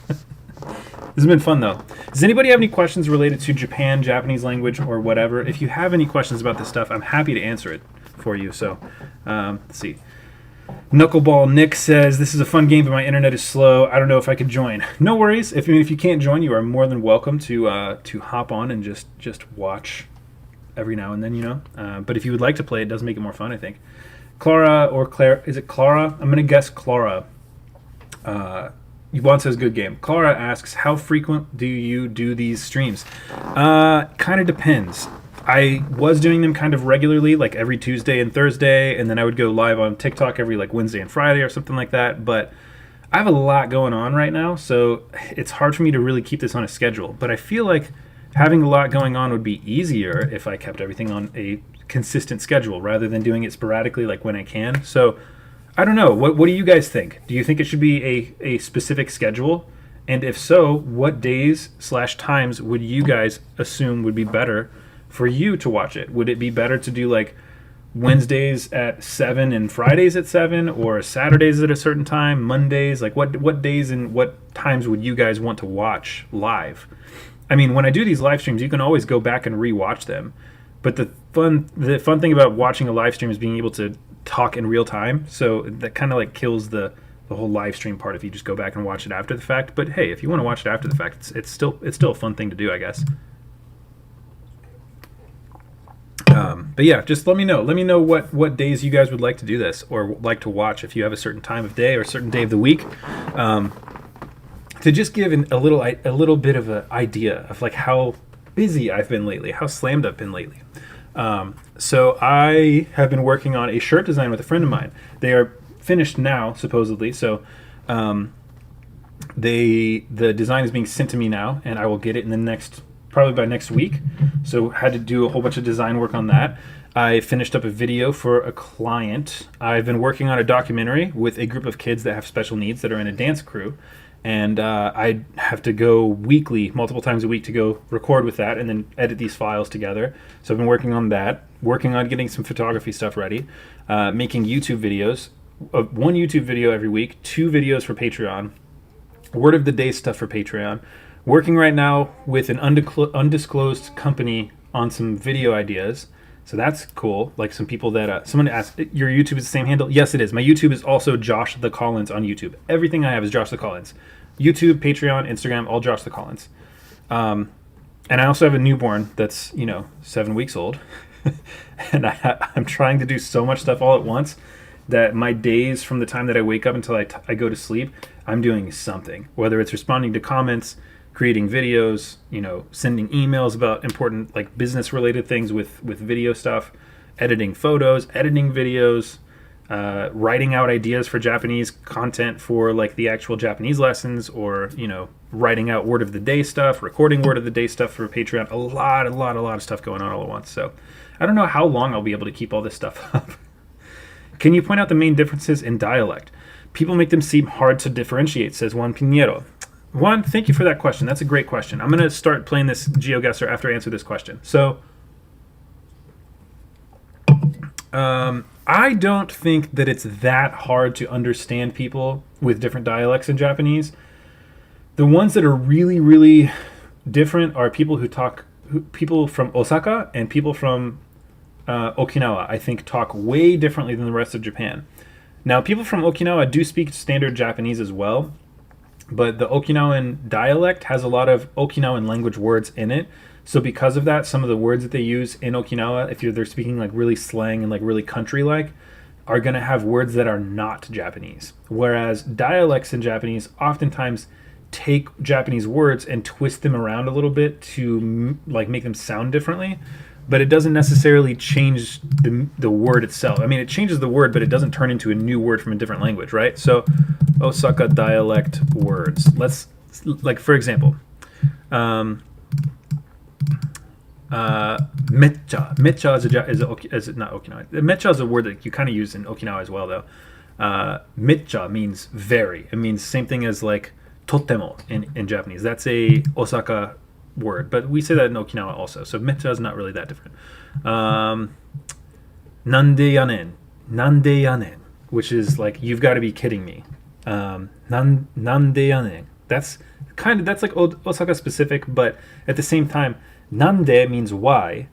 A: This has been fun, though. Does anybody have any questions related to Japan, Japanese language, or whatever? If you have any questions about this stuff, I'm happy to answer it for you. So, let's see. Knuckleball Nick says, this is a fun game, but my internet is slow. I don't know if I could join. No worries. If you can't join, you are more than welcome to hop on and just watch every now and then, you know. But if you would like to play, it does make it more fun, I think. Clara or Claire, is it Clara? I'm going to guess Clara. Juan says, good game. Clara asks, how frequent do you do these streams? Kind of depends. I was doing them kind of regularly, like every Tuesday and Thursday, and then I would go live on TikTok every like Wednesday and Friday or something like that. But I have a lot going on right now, so it's hard for me to really keep this on a schedule. But I feel like having a lot going on would be easier if I kept everything on a consistent schedule rather than doing it sporadically like when I can. So I don't know. What do you guys think? Do you think it should be a specific schedule? And if so, what days/times would you guys assume would be better for you to watch it? Would it be better to do like Wednesdays at 7 and Fridays at 7, or Saturdays at a certain time, Mondays? Like what days and what times would you guys want to watch live? I mean, when I do these live streams, you can always go back and re-watch them. But the fun thing about watching a live stream is being able to talk in real time. So that kind of like kills the whole live stream part if you just go back and watch it after the fact. But hey, if you want to watch it after the fact, it's still a fun thing to do, I guess. But yeah, just let me know. Let me know what days you guys would like to do this or like to watch, if you have a certain time of day or a certain day of the week. To just give a little bit of an idea of like how busy I've been lately, how slammed I've been lately. So I have been working on a shirt design with a friend of mine. They are finished now, supposedly. So the design is being sent to me now, and I will get it in probably by next week. So had to do a whole bunch of design work on that. I finished up a video for a client. I've been working on a documentary with a group of kids that have special needs that are in a dance crew. And I have to go weekly, multiple times a week, to go record with that and then edit these files together. So I've been working on that, working on getting some photography stuff ready, making YouTube videos, one YouTube video every week, 2 videos for Patreon, word of the day stuff for Patreon, working right now with an undisclosed company on some video ideas. So that's cool. Like some people that someone asked, your YouTube is the same handle? Yes, it is. My YouTube is also Josh the Collins on YouTube. Everything I have is Josh the Collins. YouTube, Patreon, Instagram, all Josh the Collins. And I also have a newborn that's 7 weeks old, and I'm trying to do so much stuff all at once that my days from the time that I wake up until I go to sleep, I'm doing something. Whether it's responding to comments, creating videos, sending emails about important like business related things with video stuff, editing photos, editing videos, writing out ideas for Japanese content for like the actual Japanese lessons, or writing out word of the day stuff, recording word of the day stuff for Patreon. A lot of stuff going on all at once. So I don't know how long I'll be able to keep all this stuff up. Can you point out the main differences in dialect? People make them seem hard to differentiate, says Juan Pinheiro. Juan, thank you for that question. That's a great question. I'm going to start playing this Geoguessr after I answer this question. So, I don't think that it's that hard to understand people with different dialects in Japanese. The ones that are really, really different are people people from Osaka and people from Okinawa, I think, talk way differently than the rest of Japan. Now, people from Okinawa do speak standard Japanese as well, but the Okinawan dialect has a lot of Okinawan language words in it. So because of that, some of the words that they use in Okinawa, if they're speaking like really slang and like really country-like, are going to have words that are not Japanese. Whereas dialects in Japanese oftentimes take Japanese words and twist them around a little bit to like make them sound differently. But it doesn't necessarily change the word itself. I mean, it changes the word, but it doesn't turn into a new word from a different language, right? So Osaka dialect words. Let's, like, for example, mecha. Mecha is not Okinawa. Mecha is a word that you kind of use in Okinawa as well, though. Mecha means very. It means same thing as like totemo in Japanese. That's a Osaka word, but we say that in Okinawa also. So mecha is not really that different. Nande yanen. Nande yanen, which is like, you've got to be kidding me. Nande yanen. That's like Osaka specific, but at the same time, nande means why,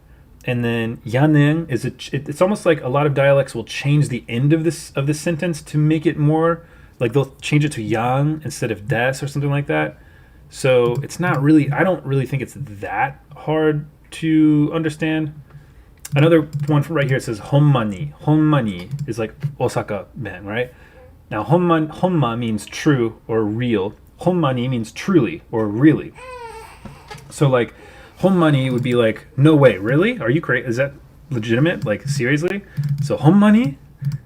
A: and then yanen is it's almost like a lot of dialects will change the end of this sentence to make it more like, they'll change it to yang instead of des or something like that. So it's not really, I don't really think it's that hard to understand. Another one from right here, it says honmani. Honmani is like Osaka man, right? Now honma means true or real. Honmani means truly or really. So like honmani would be like, no way, really? Are you crazy? Is that legitimate? Like, seriously? So honmani,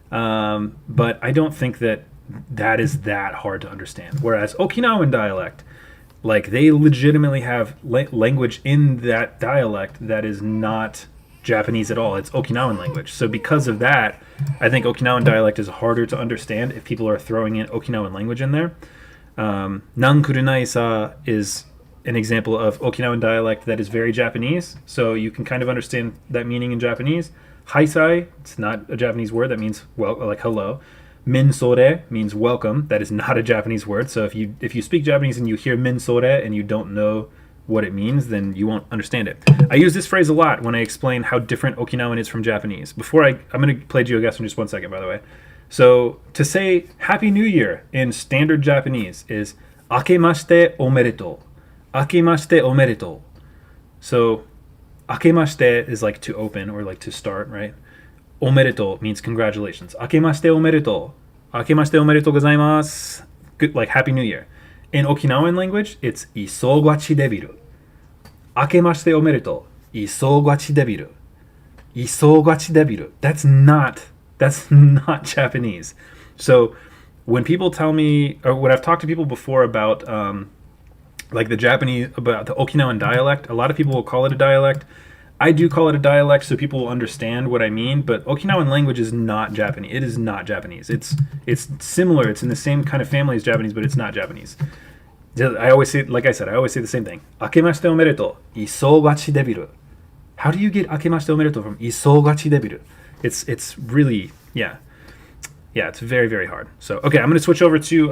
A: but I don't think that is that hard to understand. Whereas Okinawan dialect, like, they legitimately have language in that dialect that is not Japanese at all. It's Okinawan language. So because of that, I think Okinawan dialect is harder to understand if people are throwing in Okinawan language in there. Nankurunaisa is an example of Okinawan dialect that is very Japanese, so you can kind of understand that meaning in Japanese. Haisai, it's not a Japanese word, that means like hello. Minsore means welcome, that is not a Japanese word. So if you speak Japanese and you hear minsore and you don't know what it means, then you won't understand it. I use this phrase a lot when I explain how different Okinawan is from Japanese. I'm going to play Geoguessr in just 1 second, by the way. So to say Happy New Year in standard Japanese is Akemashite omedetou. Akemashite omedetou. So akemashite is like to open or like to start, right? Omedetou means congratulations. Akemashite omedetou. Akemashite omedetou gozaimasu. Good, like Happy New Year. In Okinawan language, it's isogachi debiru. Akemashite omedetou. Isogachi debiru. Isogachi debiru. That's not Japanese. So when people tell me, or when I've talked to people before about like the Okinawan dialect, a lot of people will call it a dialect. I do call it a dialect so people will understand what I mean, but Okinawan language is not Japanese. It is not Japanese. It's similar. It's in the same kind of family as Japanese, but it's not Japanese. I always say, like I said, I always say the same thing. Akemashite omedetou. Isogachi debiru. How do you get akemashite omedetou from isogachi debiru? It's really, yeah, it's very, very hard. So, okay, I'm going to switch over to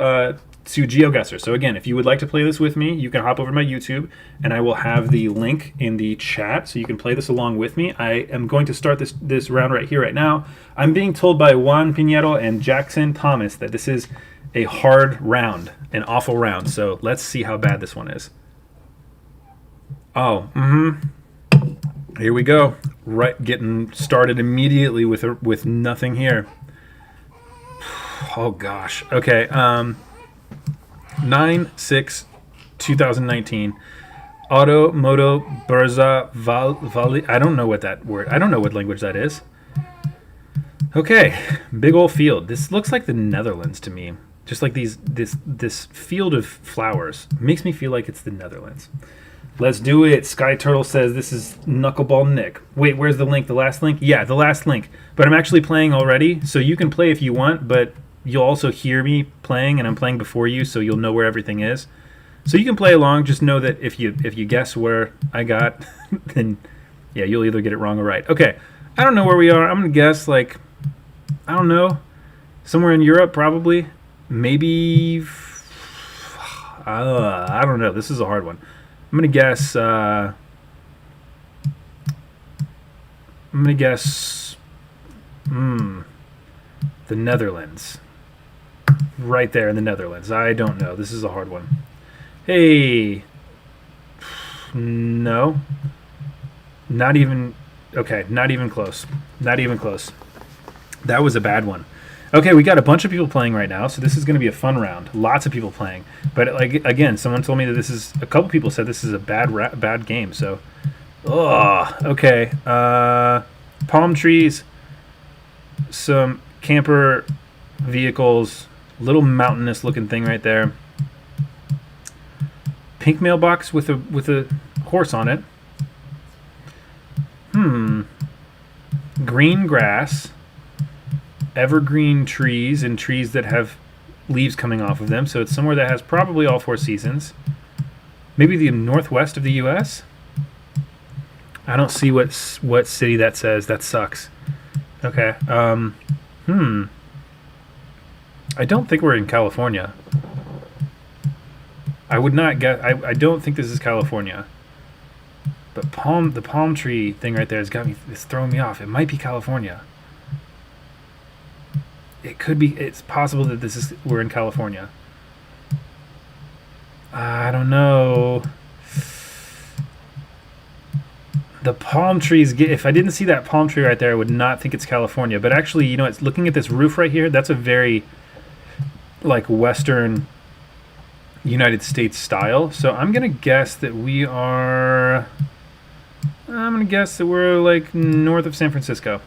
A: Geoguessr. So again, if you would like to play this with me, you can hop over to my YouTube, and I will have the link in the chat so you can play this along with me. I am going to start this round right here, right now. I'm being told by Juan Pinheiro and Jackson Thomas that this is a hard round, an awful round. So let's see how bad this one is. Oh, here we go. Right, getting started immediately with nothing here. Oh gosh. Okay. 9/6/2019. Auto Moto Burza Vali. I don't know what that word. I don't know what language that is. Okay, big old field. This looks like the Netherlands to me. Just like this field of flowers makes me feel like it's the Netherlands. Let's do it. Sky Turtle says this is Knuckleball Nick. Wait, where's the link? The last link? Yeah, the last link. But I'm actually playing already, so you can play if you want, but you'll also hear me playing, and I'm playing before you, so you'll know where everything is. So you can play along. Just know that if you guess where I got, then yeah, you'll either get it wrong or right. Okay, I don't know where we are. I'm going to guess, like, I don't know, somewhere in Europe probably. Maybe, I don't know. This is a hard one. I'm gonna guess. The Netherlands. Right there in the Netherlands. I don't know. This is a hard one. Hey. No. Not even. Okay. Not even close. Not even close. That was a bad one. Okay, we got a bunch of people playing right now, so this is going to be a fun round. Lots of people playing, but like again, someone told me that a couple people said this is a bad game. So, okay. Palm trees, some camper vehicles, Little mountainous looking thing right there. Pink mailbox with a horse on it. Green grass. Evergreen trees and trees that have leaves coming off of them. So it's somewhere that has probably all 4 seasons. Maybe the northwest of the U.S. I don't see what city that says. That sucks. Okay. I don't think we're in California. I would not guess. I don't think this is California. But the palm tree thing right there has got me. It's throwing me off. It might be California. It could be. It's possible that we're in California. I don't know. The palm trees. If I didn't see that palm tree right there, I would not think it's California. But actually, you know, it's looking at this roof right here. That's a very like Western United States style. So I'm gonna guess that we are. I'm gonna guess that we're like north of San Francisco.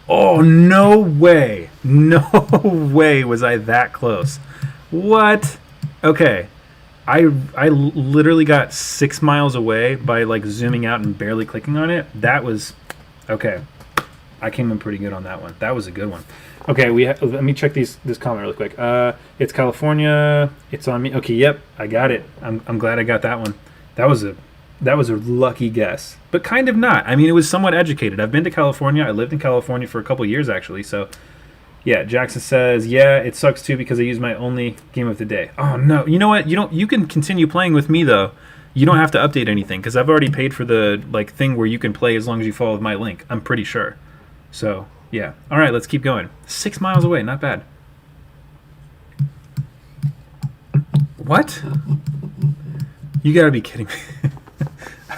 A: Oh, no way. No way was I that close. What? Okay. I literally got 6 miles away by like zooming out and barely clicking on it. That was okay. I came in pretty good on that one. That was a good one. Okay, let me check this comment really quick. It's California. It's on me. Okay, yep, I got it. I'm glad I got that one. That was a lucky guess, but kind of not. I mean, it was somewhat educated. I've been to California. I lived in California for a couple years actually. So, yeah. Jackson says, yeah, it sucks too because I use my only game of the day. Oh no, you know what? You can continue playing with me though. You don't have to update anything because I've already paid for the like thing where you can play as long as you follow my link. I'm pretty sure. So yeah. All right, let's keep going. 6 miles away, not bad. What? You gotta be kidding me.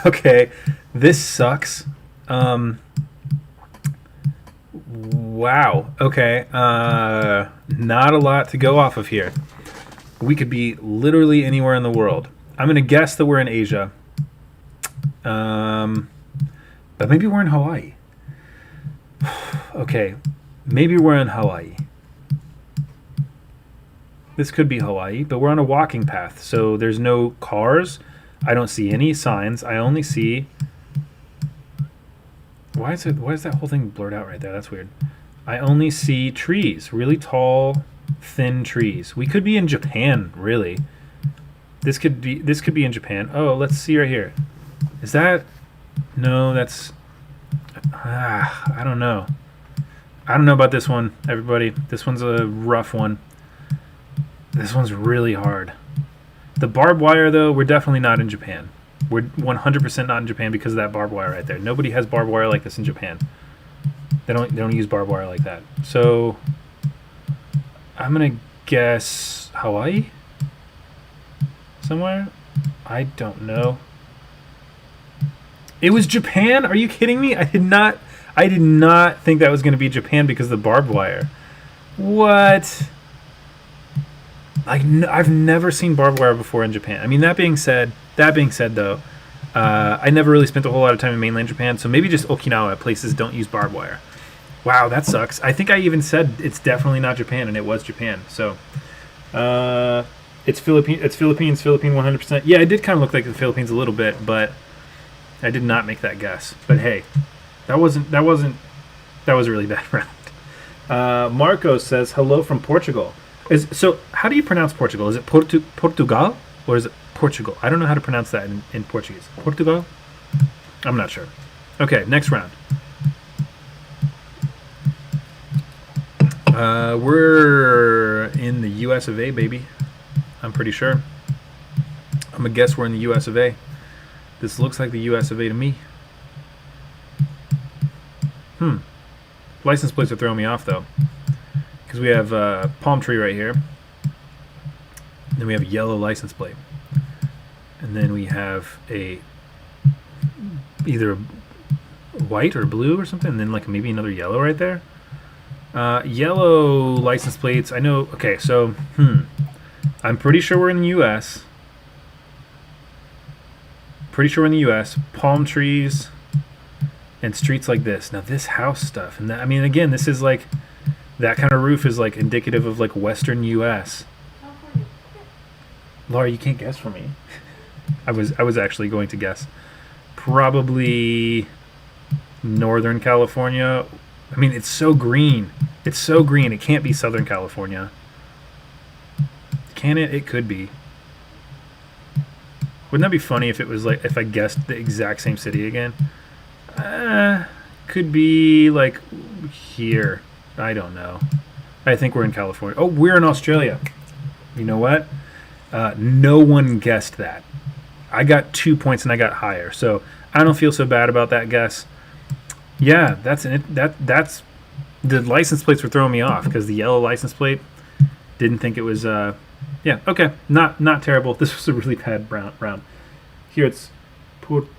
A: Okay, this sucks. Wow. Okay. Not a lot to go off of here. We could be literally anywhere in the world. I'm gonna guess that we're in Asia. But maybe we're in Hawaii. Okay, maybe we're in Hawaii. This could be Hawaii, but we're on a walking path, so there's no cars. I don't see any signs. I only see... Why is that whole thing blurred out right there? That's weird. I only see trees, really tall, thin trees. We could be in Japan, really. This could be in Japan. Oh, let's see right here. Is that... No, that's... I don't know. I don't know about this one, everybody. This one's a rough one. This one's really hard. The barbed wire, though, we're definitely not in Japan. We're 100% not in Japan because of that barbed wire right there. Nobody has barbed wire like this in Japan. They don't use barbed wire like that. So I'm gonna guess Hawaii somewhere. I don't know. It was Japan? Are you kidding me? I did not think that was going to be Japan because of the barbed wire. What? I've never seen barbed wire before in Japan. I mean, that being said though, I never really spent a whole lot of time in mainland Japan, so maybe just Okinawa places don't use barbed wire. Wow, that sucks. I think I even said it's definitely not Japan, and it was Japan. So, it's Philippines 100%. Yeah, it did kind of look like the Philippines a little bit, but I did not make that guess. But hey, that was a really bad round. Marco says hello from Portugal. So how do you pronounce Portugal? Is it Portugal or is it Portugal? I don't know how to pronounce that in Portuguese. Portugal? I'm not sure. Okay, next round. We're in the US of A, baby. I'm pretty sure. I'm gonna guess we're in the US of A. This looks like the US of A to me. License plates are throwing me off though, because we have a palm tree right here. Then we have a yellow license plate, and then we have either white or blue or something, and then like maybe another yellow right there. Yellow license plates. I know. Okay, so I'm pretty sure we're in the U.S. Pretty sure we're in the U.S. Palm trees and streets like this. Now this house stuff, and that, I mean, again, this is like That kind of roof is like indicative of like Western U.S. Laura, you can't guess for me. I was actually going to guess. Probably Northern California. I mean, it's so green. It's so green. It can't be Southern California. Can it? It could be. Wouldn't that be funny if it was like if I guessed the exact same city again? Could be like here. I don't know. I think we're in California. Oh, we're in Australia. You know what? No one guessed that. I got 2 points and I got higher, so I don't feel so bad about that guess. Yeah, that's the license plates were throwing me off because the yellow license plate didn't think it was. Yeah, okay, not terrible. This was a really bad round. Here it's Portugal.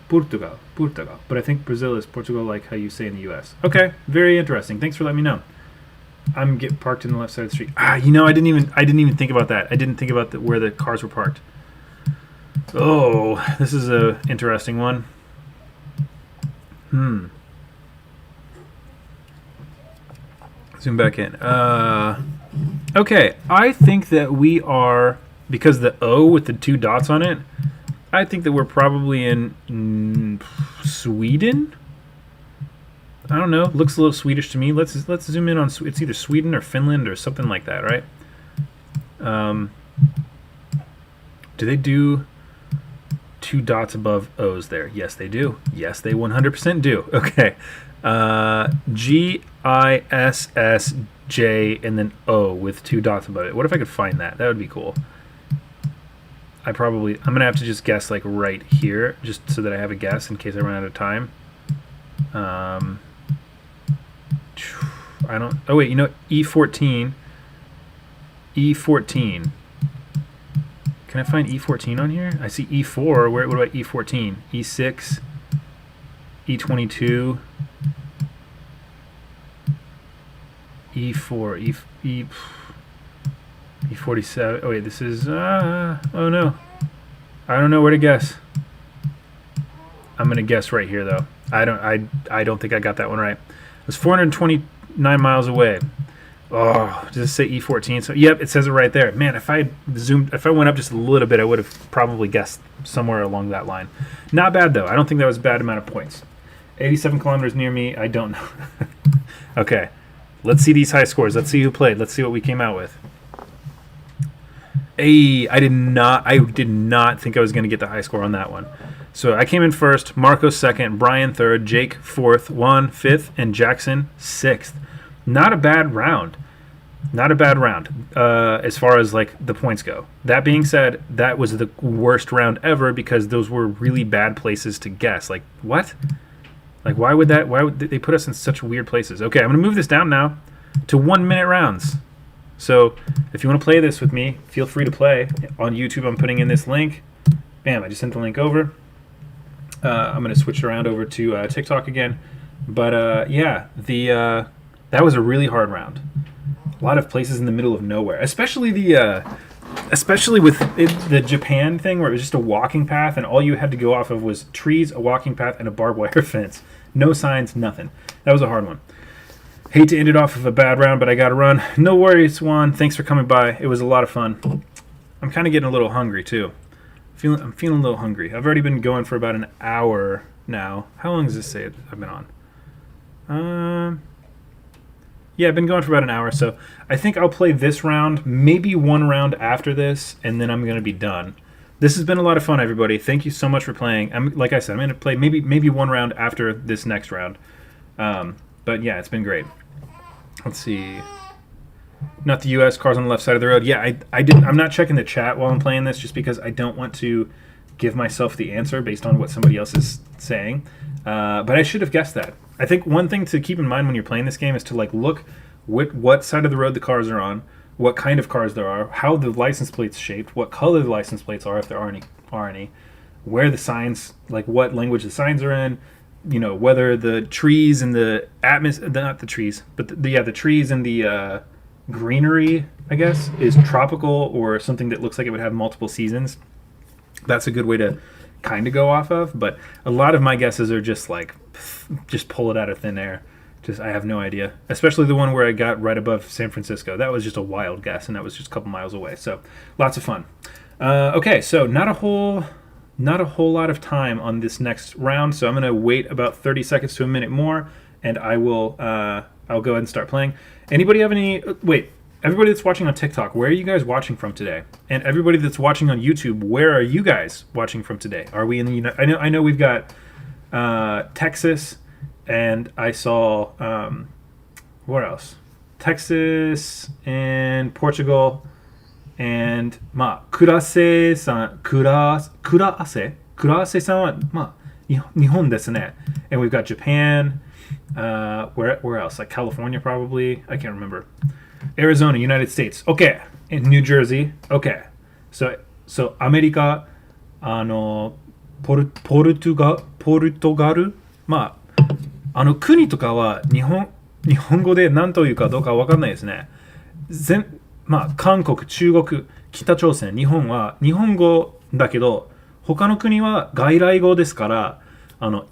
A: But I think Brazil is Portugal, like how you say in the U.S. Okay, very interesting. Thanks for letting me know. I'm get parked in the left side of the street. You know, I didn't even think about that. I didn't think about where the cars were parked. Oh, this is a interesting one. Zoom back in. Okay, I think that we are, because the O with the 2 dots on it, I think that we're probably in Sweden. I don't know. Looks a little Swedish to me. Let's zoom in on. It's either Sweden or Finland or something like that, right? Do they do 2 dots above O's there? Yes, they do. Yes, they 100% do. Okay. GISSJ and then O with 2 dots above it. What if I could find that? That would be cool. I'm gonna have to just guess like right here, just so that I have a guess in case I run out of time. I don't. Oh wait, you know E14. E14. Can I find E14 on here? I see E4. What about E14? E6. E22. E4. E47. Oh wait, this is. Oh no. I don't know where to guess. I'm gonna guess right here though. I don't think I got that one right. It was 429 miles away. Oh, does it say E14? So yep, it says it right there. Man, if I went up just a little bit, I would have probably guessed somewhere along that line. Not bad though. I don't think that was a bad amount of points. 87 kilometers near me. I don't know. Okay, let's see these high scores. Let's see who played. Let's see what we came out with. Hey, I did not think I was going to get the high score on that one. So I came in first, Marco second, Brian third, Jake fourth, Juan fifth, and Jackson sixth. Not a bad round. Not a bad round as far as like the points go. That being said, that was the worst round ever because those were really bad places to guess. Like what? Like why would they put us in such weird places? Okay, I'm gonna move this down now to 1 minute rounds. So if you want to play this with me, feel free to play on YouTube. I'm putting in this link. Bam! I just sent the link over. I'm gonna switch around over to TikTok again. But yeah, that was a really hard round. A lot of places in the middle of nowhere, especially with the Japan thing where it was just a walking path and all you had to go off of was trees, a walking path, and a barbed wire fence. No signs, nothing. That was a hard one. Hate to end it off of a bad round, but I gotta run. No worries, Juan. Thanks for coming by. It was a lot of fun. I'm kind of getting a little hungry too. I'm feeling a little hungry. I've already been going for about an hour now. How long does this say I've been on? Yeah, I've been going for about an hour, so I think I'll play this round, maybe one round after this, and then I'm going to be done. This has been a lot of fun, everybody. Thank you so much for playing. Like I said, I'm going to play maybe one round after this next round. But yeah, it's been great. Let's see. Not the U.S. Cars on the left side of the road. Yeah, I'm not checking the chat while I'm playing this just because I don't want to give myself the answer based on what somebody else is saying. But I should have guessed that. I think one thing to keep in mind when you're playing this game is to like look what side of the road the cars are on, what kind of cars there are, how the license plate's shaped, what color the license plates are if there are any, where the signs, like what language the signs are in, you know, whether the trees and the atmosphere, not the trees, but the trees and the greenery, I guess, is tropical or something that looks like it would have multiple seasons. That's a good way to kind of go off of, but a lot of my guesses are just like, just pull it out of thin air. Just I have no idea. Especially the one where I got right above San Francisco. That was just a wild guess, and that was just a couple miles away. So lots of fun. Okay, so not a whole lot of time on this next round. So I'm gonna wait about 30 seconds to a minute more, and I will I'll go ahead and start playing. Anybody have any? Wait. Everybody that's watching on TikTok, where are you guys watching from today? And everybody that's watching on YouTube, where are you guys watching from today? Are we in the United? I know we've got Texas, and I saw what else? Texas and Portugal, and クラセさんは日本ですね. And we've got Japan. Where else? Like California, probably. I can't remember. Arizona, United States. Okay. In New Jersey. Okay. So アメリカ、ポルトガル、国とかは日本語で何というかどうかわかんないですね。韓国、中国、北朝鮮、日本は日本語だけど他の国は外来語ですから、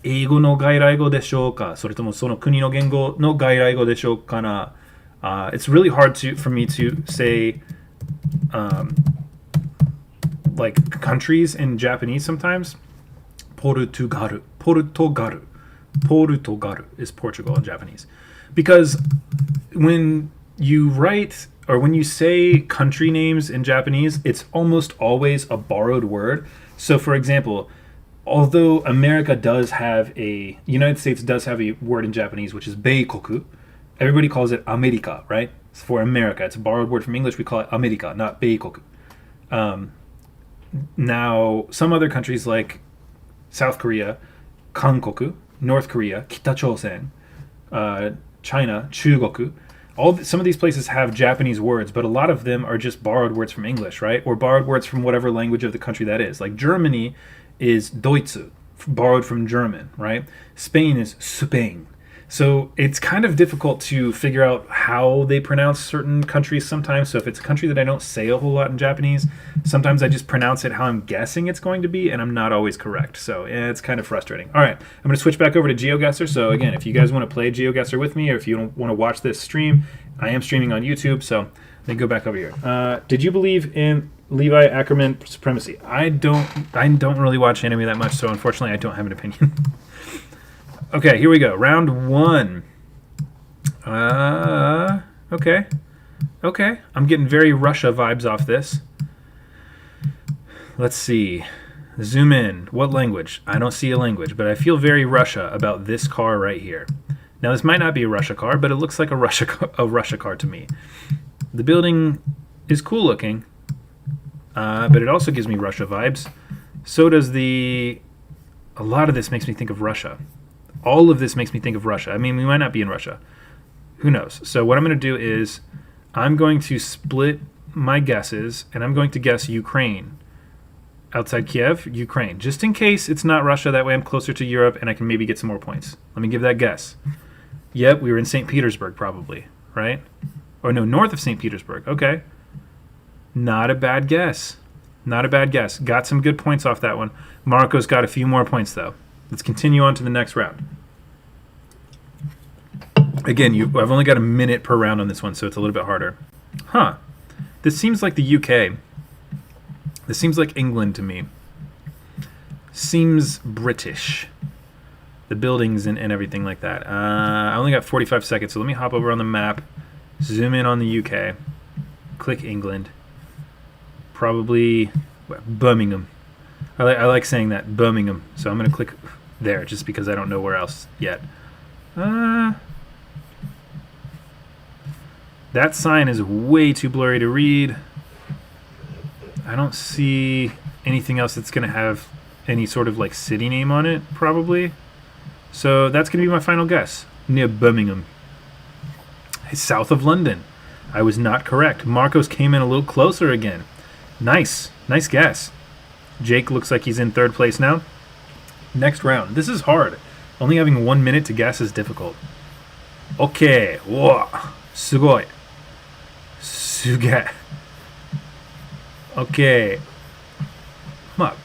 A: 英語の外来語でしょうか、それともその国の言語の外来語でしょうかな。It's really hard for me to say like countries in Japanese sometimes. Portugal is Portugal in Japanese. Because when you write or when you say country names in Japanese, it's almost always a borrowed word. So for example, although United States does have a word in Japanese, which is Beikoku, everybody calls it America, right? For America. It's a borrowed word from English. We call it America, not Beikoku. Now, some other countries like South Korea, Kankoku, North Korea, Kitachosen, China, Chugoku, some of these places have Japanese words, but a lot of them are just borrowed words from English, right? Or borrowed words from whatever language of the country that is. Like Germany is Deutsche, borrowed from German, right? Spain is Spain. So it's kind of difficult to figure out how they pronounce certain countries sometimes. So if it's a country that I don't say a whole lot in Japanese, sometimes I just pronounce it how I'm guessing it's going to be, and I'm not always correct. So it's kind of frustrating. All right, I'm going to switch back over to Geoguessr. So again, if you guys want to play Geoguessr with me, or if you don't want to watch this stream, I am streaming on YouTube. So let me go back over here. Did you believe in Levi Ackerman supremacy? I don't really watch anime that much, so unfortunately I don't have an opinion. Okay, here we go. Round one. Okay. I'm getting very Russia vibes off this. Let's see. Zoom in. What language? I don't see a language, but I feel very Russia about this car right here. Now, this might not be a Russia car, but it looks like a Russia car to me. The building is cool looking, but it also gives me Russia vibes. So does a lot of this makes me think of Russia. All of this makes me think of Russia. I mean, we might not be in Russia. Who knows? So what I'm going to do is I'm going to split my guesses, and I'm going to guess Ukraine. Outside Kiev, Ukraine. Just in case it's not Russia, that way I'm closer to Europe, and I can maybe get some more points. Let me give that guess. Yep, we were in St. Petersburg, probably, right? Or no, north of St. Petersburg. Okay. Not a bad guess. Got some good points off that one. Marco's got a few more points, though. Let's continue on to the next round. Again, I've only got a minute per round on this one, so it's a little bit harder. Huh. This seems like the UK. This seems like England to me. Seems British. The buildings and everything like that. I only got 45 seconds, so let me hop over on the map. Zoom in on the UK. Click England. Probably Birmingham. I like saying that, Birmingham. So I'm going to click there just because I don't know where else yet. That sign is way too blurry to read. I don't see anything else that's going to have any sort of like city name on it, probably. So that's going to be my final guess. Near Birmingham. South of London. I was not correct. Marcos came in a little closer again. Nice guess. Jake looks like he's in third place now. Next round. This is hard. Only having 1 minute to guess is difficult. Okay. Whoa. Sugoi. Suge. Okay. Come on.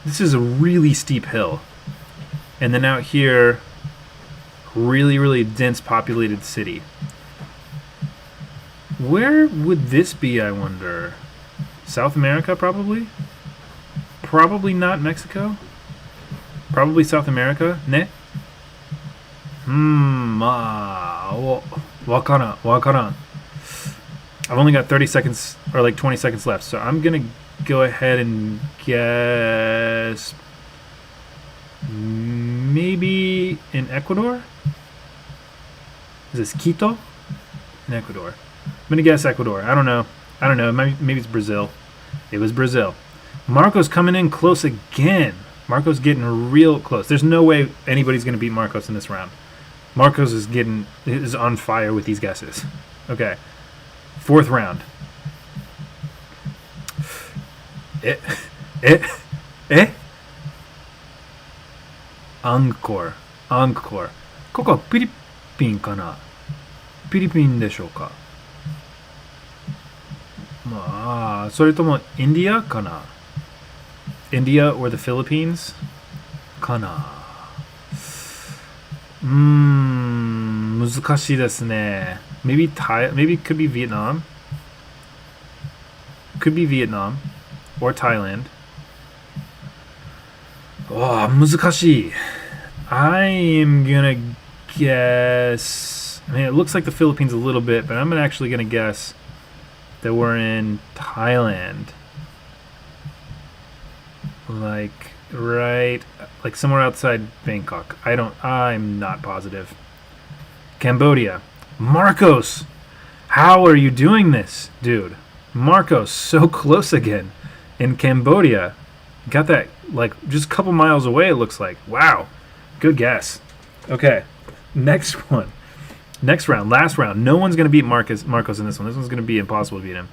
A: This is a really steep hill. And then out here... Really, really dense populated city. Where would this be, I wonder? South America, probably? Probably not Mexico? Probably South America? Ne? Wakaran. I've only got 30 seconds, or like 20 seconds left, so I'm gonna go ahead and guess maybe in Ecuador? Is this Quito? In Ecuador. I'm gonna guess Ecuador. I don't know. Maybe it's Brazil. It was Brazil. Marco's coming in close again. Marco's getting real close. There's no way anybody's gonna beat Marcos in this round. Marcos is on fire with these guesses. Okay. 4th round. Angkor. ここはフィリピンかな？フィリピンでしょうか？まあ、それともインディアかな？ India or the Philippines? かな？難しいですね。Maybe it could be Vietnam. Could be Vietnam or Thailand. Oh, 難しい. I am gonna guess. I mean, it looks like the Philippines a little bit, but I'm actually gonna guess that we're in Thailand. Like somewhere outside Bangkok. I'm not positive. Cambodia. Marcos! How are you doing this, dude? Marcos, so close again. In Cambodia. Got that, like, just a couple miles away, it looks like. Wow. Good guess. Okay. Next one. Next round. Last round. No one's going to beat Marcos in this one. This one's going to be impossible to beat him.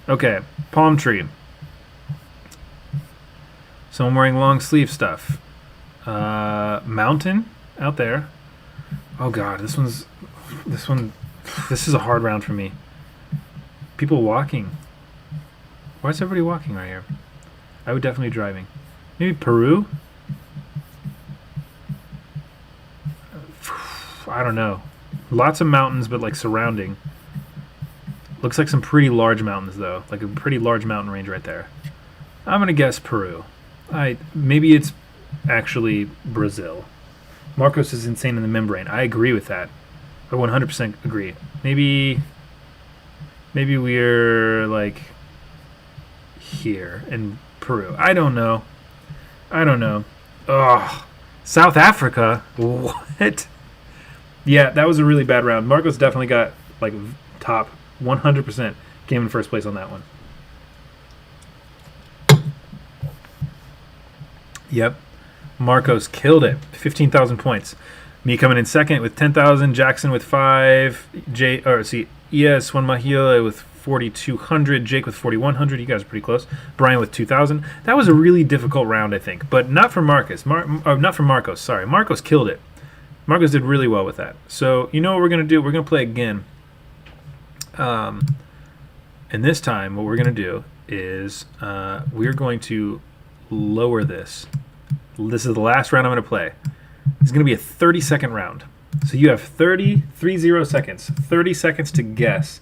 A: Okay. Palm tree. Someone wearing long sleeve stuff. Mountain out there. Oh god, this is a hard round for me. People walking. Why is everybody walking right here? I would definitely be driving. Maybe Peru? I don't know. Lots of mountains, but like surrounding. Looks like some pretty large mountains though. Like a pretty large mountain range right there. I'm gonna guess Peru. Maybe it's actually Brazil. Marcos is insane in the membrane. I agree with that. I 100% agree. Maybe we're like here in Peru. I don't know. Ugh. South Africa? What? Yeah, that was a really bad round. Marcos definitely got like top 100%. Came in first place on that one. Yep. Marcos killed it. 15,000 points. Me coming in second with 10,000. Jackson with 5. ES Juan Mahila with 4,200. Jake with 4,100. You guys are pretty close. Brian with 2,000. That was a really difficult round, I think. But not for Marcos. Not for Marcos. Sorry. Marcos killed it. Marcos did really well with that. So, you know what we're going to do? We're going to play again. And this time, what we're going to do is we're going to lower this. This is the last round I'm going to play. It's going to be a 30-second round. So you have 30 seconds. 30 seconds to guess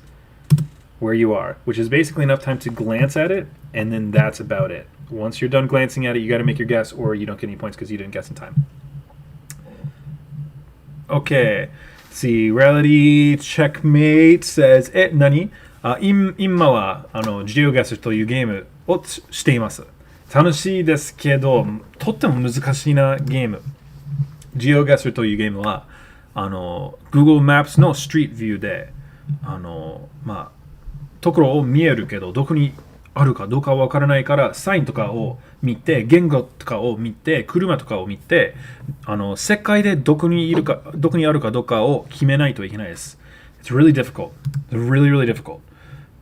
A: where you are, which is basically enough time to glance at it, and then that's about it. Once you're done glancing at it, you got to make your guess, or you don't get any points because you didn't guess in time. Okay. Let's see. Reality Checkmate says,何? 今はGeoguessr というゲームをしています。楽しいですけど、とっても難しいなゲーム。Geoguessr というゲームは、Google Maps の Street View で、ところを見えるけど、どこにあるかどうかわからないから、サインとかを見て、言語とかを見て、車とかを見て、世界でどこにあるかどうかを決めないといけないです。It's really difficult. Really, really difficult.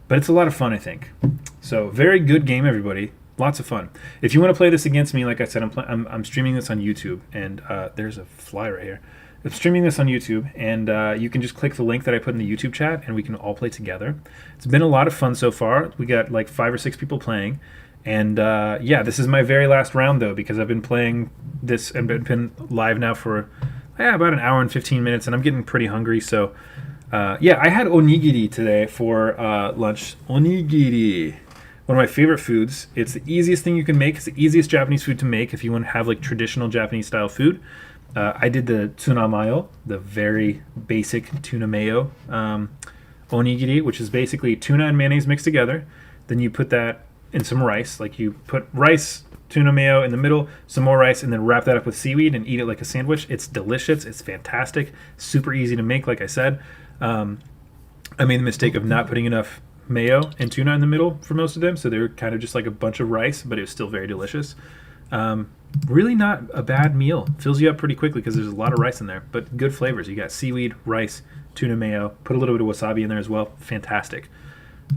A: But it's a lot of fun, I think. So, very good game, everybody. Lots of fun. If you want to play this against me, like I said, I'm streaming this on YouTube, and there's a fly right here. I'm streaming this on YouTube, and you can just click the link that I put in the YouTube chat, and we can all play together. It's been a lot of fun so far. We got like 5 or 6 people playing, and yeah, this is my very last round though, because I've been playing this and been live now for yeah, about an hour and 15 minutes, and I'm getting pretty hungry. So, yeah, I had onigiri today for lunch. Onigiri, one of my favorite foods. It's the easiest thing you can make. It's the easiest Japanese food to make if you want to have like traditional Japanese style food. I did the tuna mayo, the very basic tuna mayo onigiri, which is basically tuna and mayonnaise mixed together. Then you put that in some rice, like you put rice, tuna mayo in the middle, some more rice, and then wrap that up with seaweed and eat it like a sandwich. It's delicious. It's fantastic. Super easy to make, like I said. I made the mistake of not putting enough mayo and tuna in the middle for most of them, so they were kind of just like a bunch of rice, but it was still very delicious. Really not a bad meal. Fills you up pretty quickly because there's a lot of rice in there, but good flavors. You got seaweed, rice, tuna mayo, put a little bit of wasabi in there as well. Fantastic.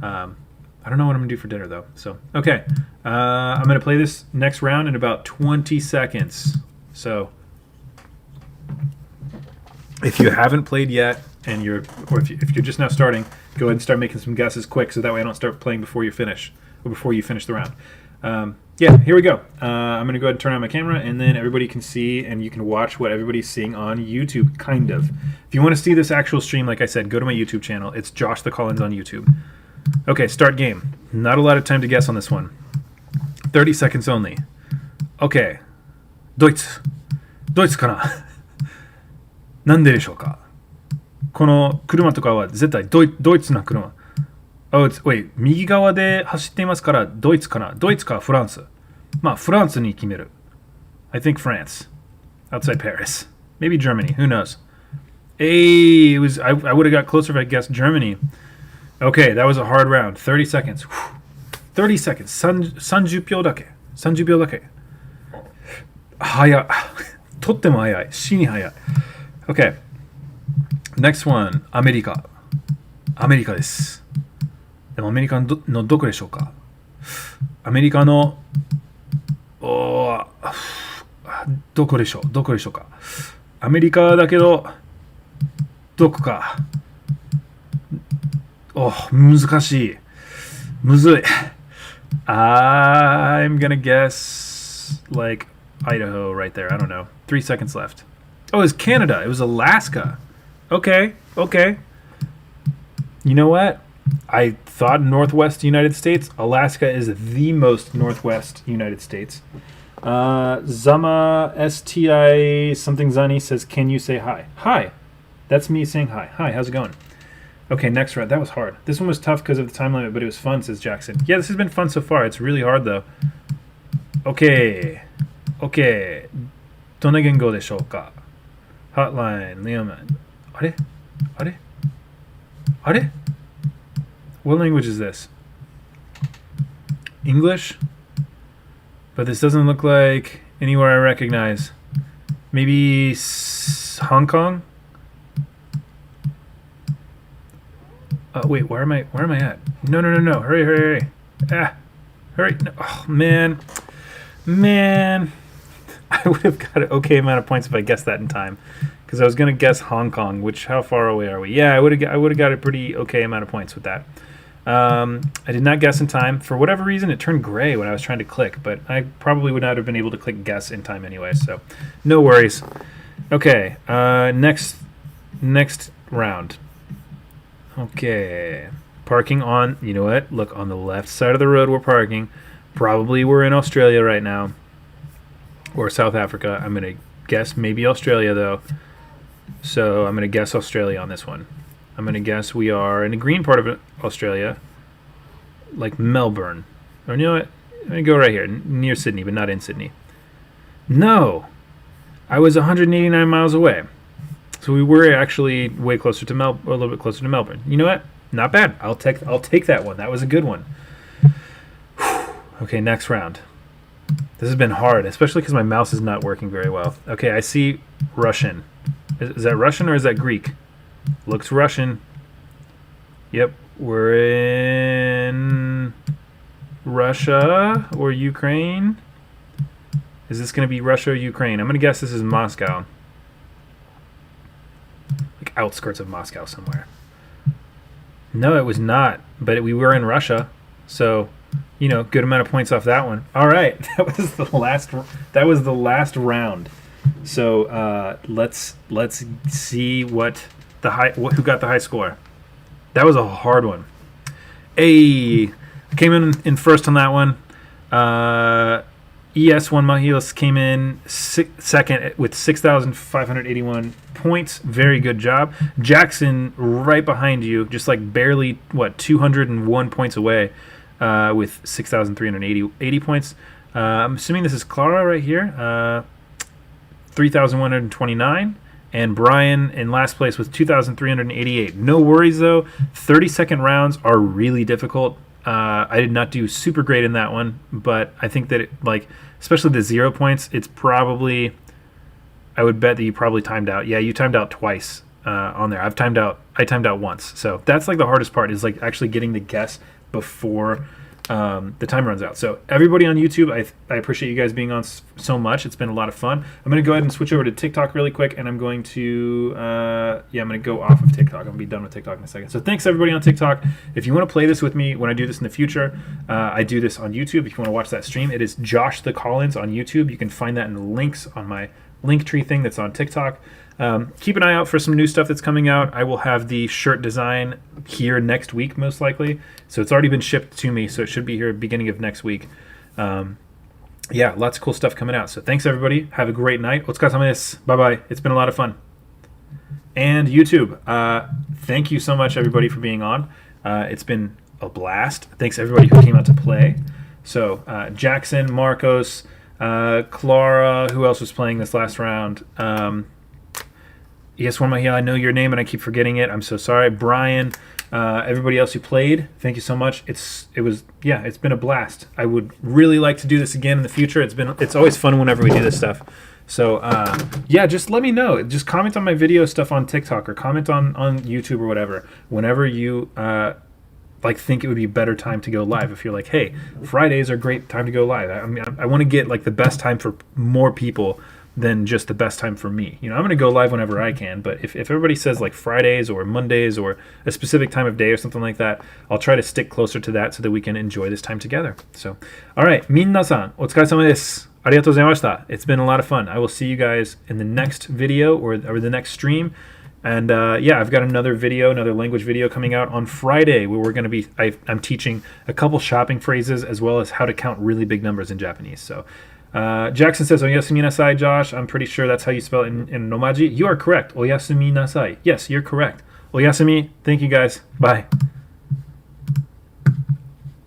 A: I don't know what I'm going to do for dinner, though. So, okay. I'm going to play this next round in about 20 seconds. So, if you haven't played yet, and if you're just now starting, go ahead and start making some guesses quick, so that way I don't start playing before you finish the round. Yeah, here we go. I'm going to go ahead and turn on my camera, and then everybody can see, and you can watch what everybody's seeing on YouTube, kind of. If you want to see this actual stream, like I said, go to my YouTube channel. It's Josh the Collins on YouTube. Okay, start game. Not a lot of time to guess on this one. 30 seconds only. Okay. ドイツかななんででしょうかこの車とかは絶対ドイツな車。Oh, wait, 右側で走っていますからドイツかなドイツかフランス。まあ、フランスに決める。I think France. Outside Paris. Maybe Germany. Who knows? Hey, I would have got closer if I guessed Germany. Okay, that was a hard round. 30 seconds. 30 seconds. 30秒だけ。30秒だけ。早い。とっても早い。死に早い。Okay. Next one. アメリカです。でもアメリカのどこでしょうかアメリカのどこでしょうかアメリカだけどどこか難しい。むずい。I'm gonna guess like Idaho right there. I don't know. 3 seconds left. Oh, it's Canada. It was Alaska. Okay. You know what? I thought Northwest United States. Alaska is the most Northwest United States. Zama STI something Zani says, can you say hi? Hi. That's me saying hi. Hi, how's it going? Okay, next round. That was hard. This one was tough because of the time limit, but it was fun, says Jackson. Yeah, this has been fun so far. It's really hard, though. Okay. どの言語でしょうか Hotline, Leoman. あれ What language is this? English? But this doesn't look like anywhere I recognize. Maybe Hong Kong? Wait, where am I at? No. Hurry. Hurry. No. Oh, man. I would have got an okay amount of points if I guessed that in time. Because I was going to guess Hong Kong, which, how far away are we? Yeah, I would have got a pretty okay amount of points with that. I did not guess in time. For whatever reason, it turned gray when I was trying to click, but I probably would not have been able to click guess in time anyway, so no worries. Okay, next round. Okay, parking on, you know what? Look, on the left side of the road we're parking. Probably we're in Australia right now, or South Africa. I'm going to guess maybe Australia, though. So I'm going to guess Australia on this one. I'm going to guess we are in the green part of Australia, like Melbourne. Or you know what? I'm going to go right here, near Sydney, but not in Sydney. No! I was 189 miles away. So we were actually way closer to a little bit closer to Melbourne. You know what? Not bad. I'll take that one. That was a good one. Okay, next round. This has been hard, especially because my mouse is not working very well. Okay, I see Russian. Is that Russian or is that Greek? Looks Russian. Yep, we're in Russia or Ukraine. Is this going to be Russia or Ukraine? I'm going to guess this is Moscow. Like outskirts of Moscow somewhere. No, it was not, but we were in Russia. So, you know, good amount of points off that one. All right, that was the last round. So let's see what who got the high score. That was a hard one. Hey, came in first on that one. ES1 Mahilos came in second with 6,581 points. Very good job. Jackson right behind you, just like barely 201 points away, with 6,380 points. I'm assuming this is Clara right here. 3,129. And Brian in last place with 2,388. No worries, though. 30-second rounds are really difficult. I did not do super great in that one, but I think that, especially the 0 points, it's probably... I would bet that you probably timed out. Yeah, you timed out twice on there. I timed out once. So that's, the hardest part is, actually getting the guess before... the time runs out. So everybody on YouTube, I appreciate you guys being on so much. It's been a lot of fun. I'm going to go ahead and switch over to TikTok really quick, and I'm going to, I'm going to go off of TikTok. I'm going to be done with TikTok in a second. So thanks everybody on TikTok. If you want to play this with me when I do this in the future, I do this on YouTube. If you want to watch that stream, it is Josh the Collins on YouTube. You can find that in the links on my Linktree thing that's on TikTok. Keep an eye out for some new stuff that's coming out. I will have the shirt design here next week, most likely. So it's already been shipped to me, so it should be here beginning of next week. Yeah, lots of cool stuff coming out. So thanks, everybody. Have a great night. Otsukaresama desu. Bye-bye. It's been a lot of fun. And YouTube, thank you so much, everybody, for being on. It's been a blast. Thanks, everybody who came out to play. So Jackson, Marcos, Clara, who else was playing this last round? Yes, one more. I know your name and I keep forgetting it. I'm so sorry. Brian, everybody else who played, thank you so much. It's been a blast. I would really like to do this again in the future. It's always fun whenever we do this stuff. So just let me know. Just comment on my video stuff on TikTok or comment on YouTube or whatever. Whenever you think it would be a better time to go live. If you're like, hey, Fridays are a great time to go live. I want to get the best time for more people than just the best time for me. I'm going to go live whenever I can, but if everybody says Fridays or Mondays or a specific time of day or something like that, I'll try to stick closer to that so that we can enjoy this time together. So, all right, minasan, otsukaresama desu. Arigatou gozaimashita. It's been a lot of fun. I will see you guys in the next video or the next stream. And I've got another language video coming out on Friday where we're going to be, I'm teaching a couple shopping phrases as well as how to count really big numbers in Japanese. So, Jackson says, Oyasumi nasai, Josh. I'm pretty sure that's how you spell it in Romaji. You are correct. Oyasumi nasai. Yes, you're correct. Oyasumi. Thank you, guys. Bye.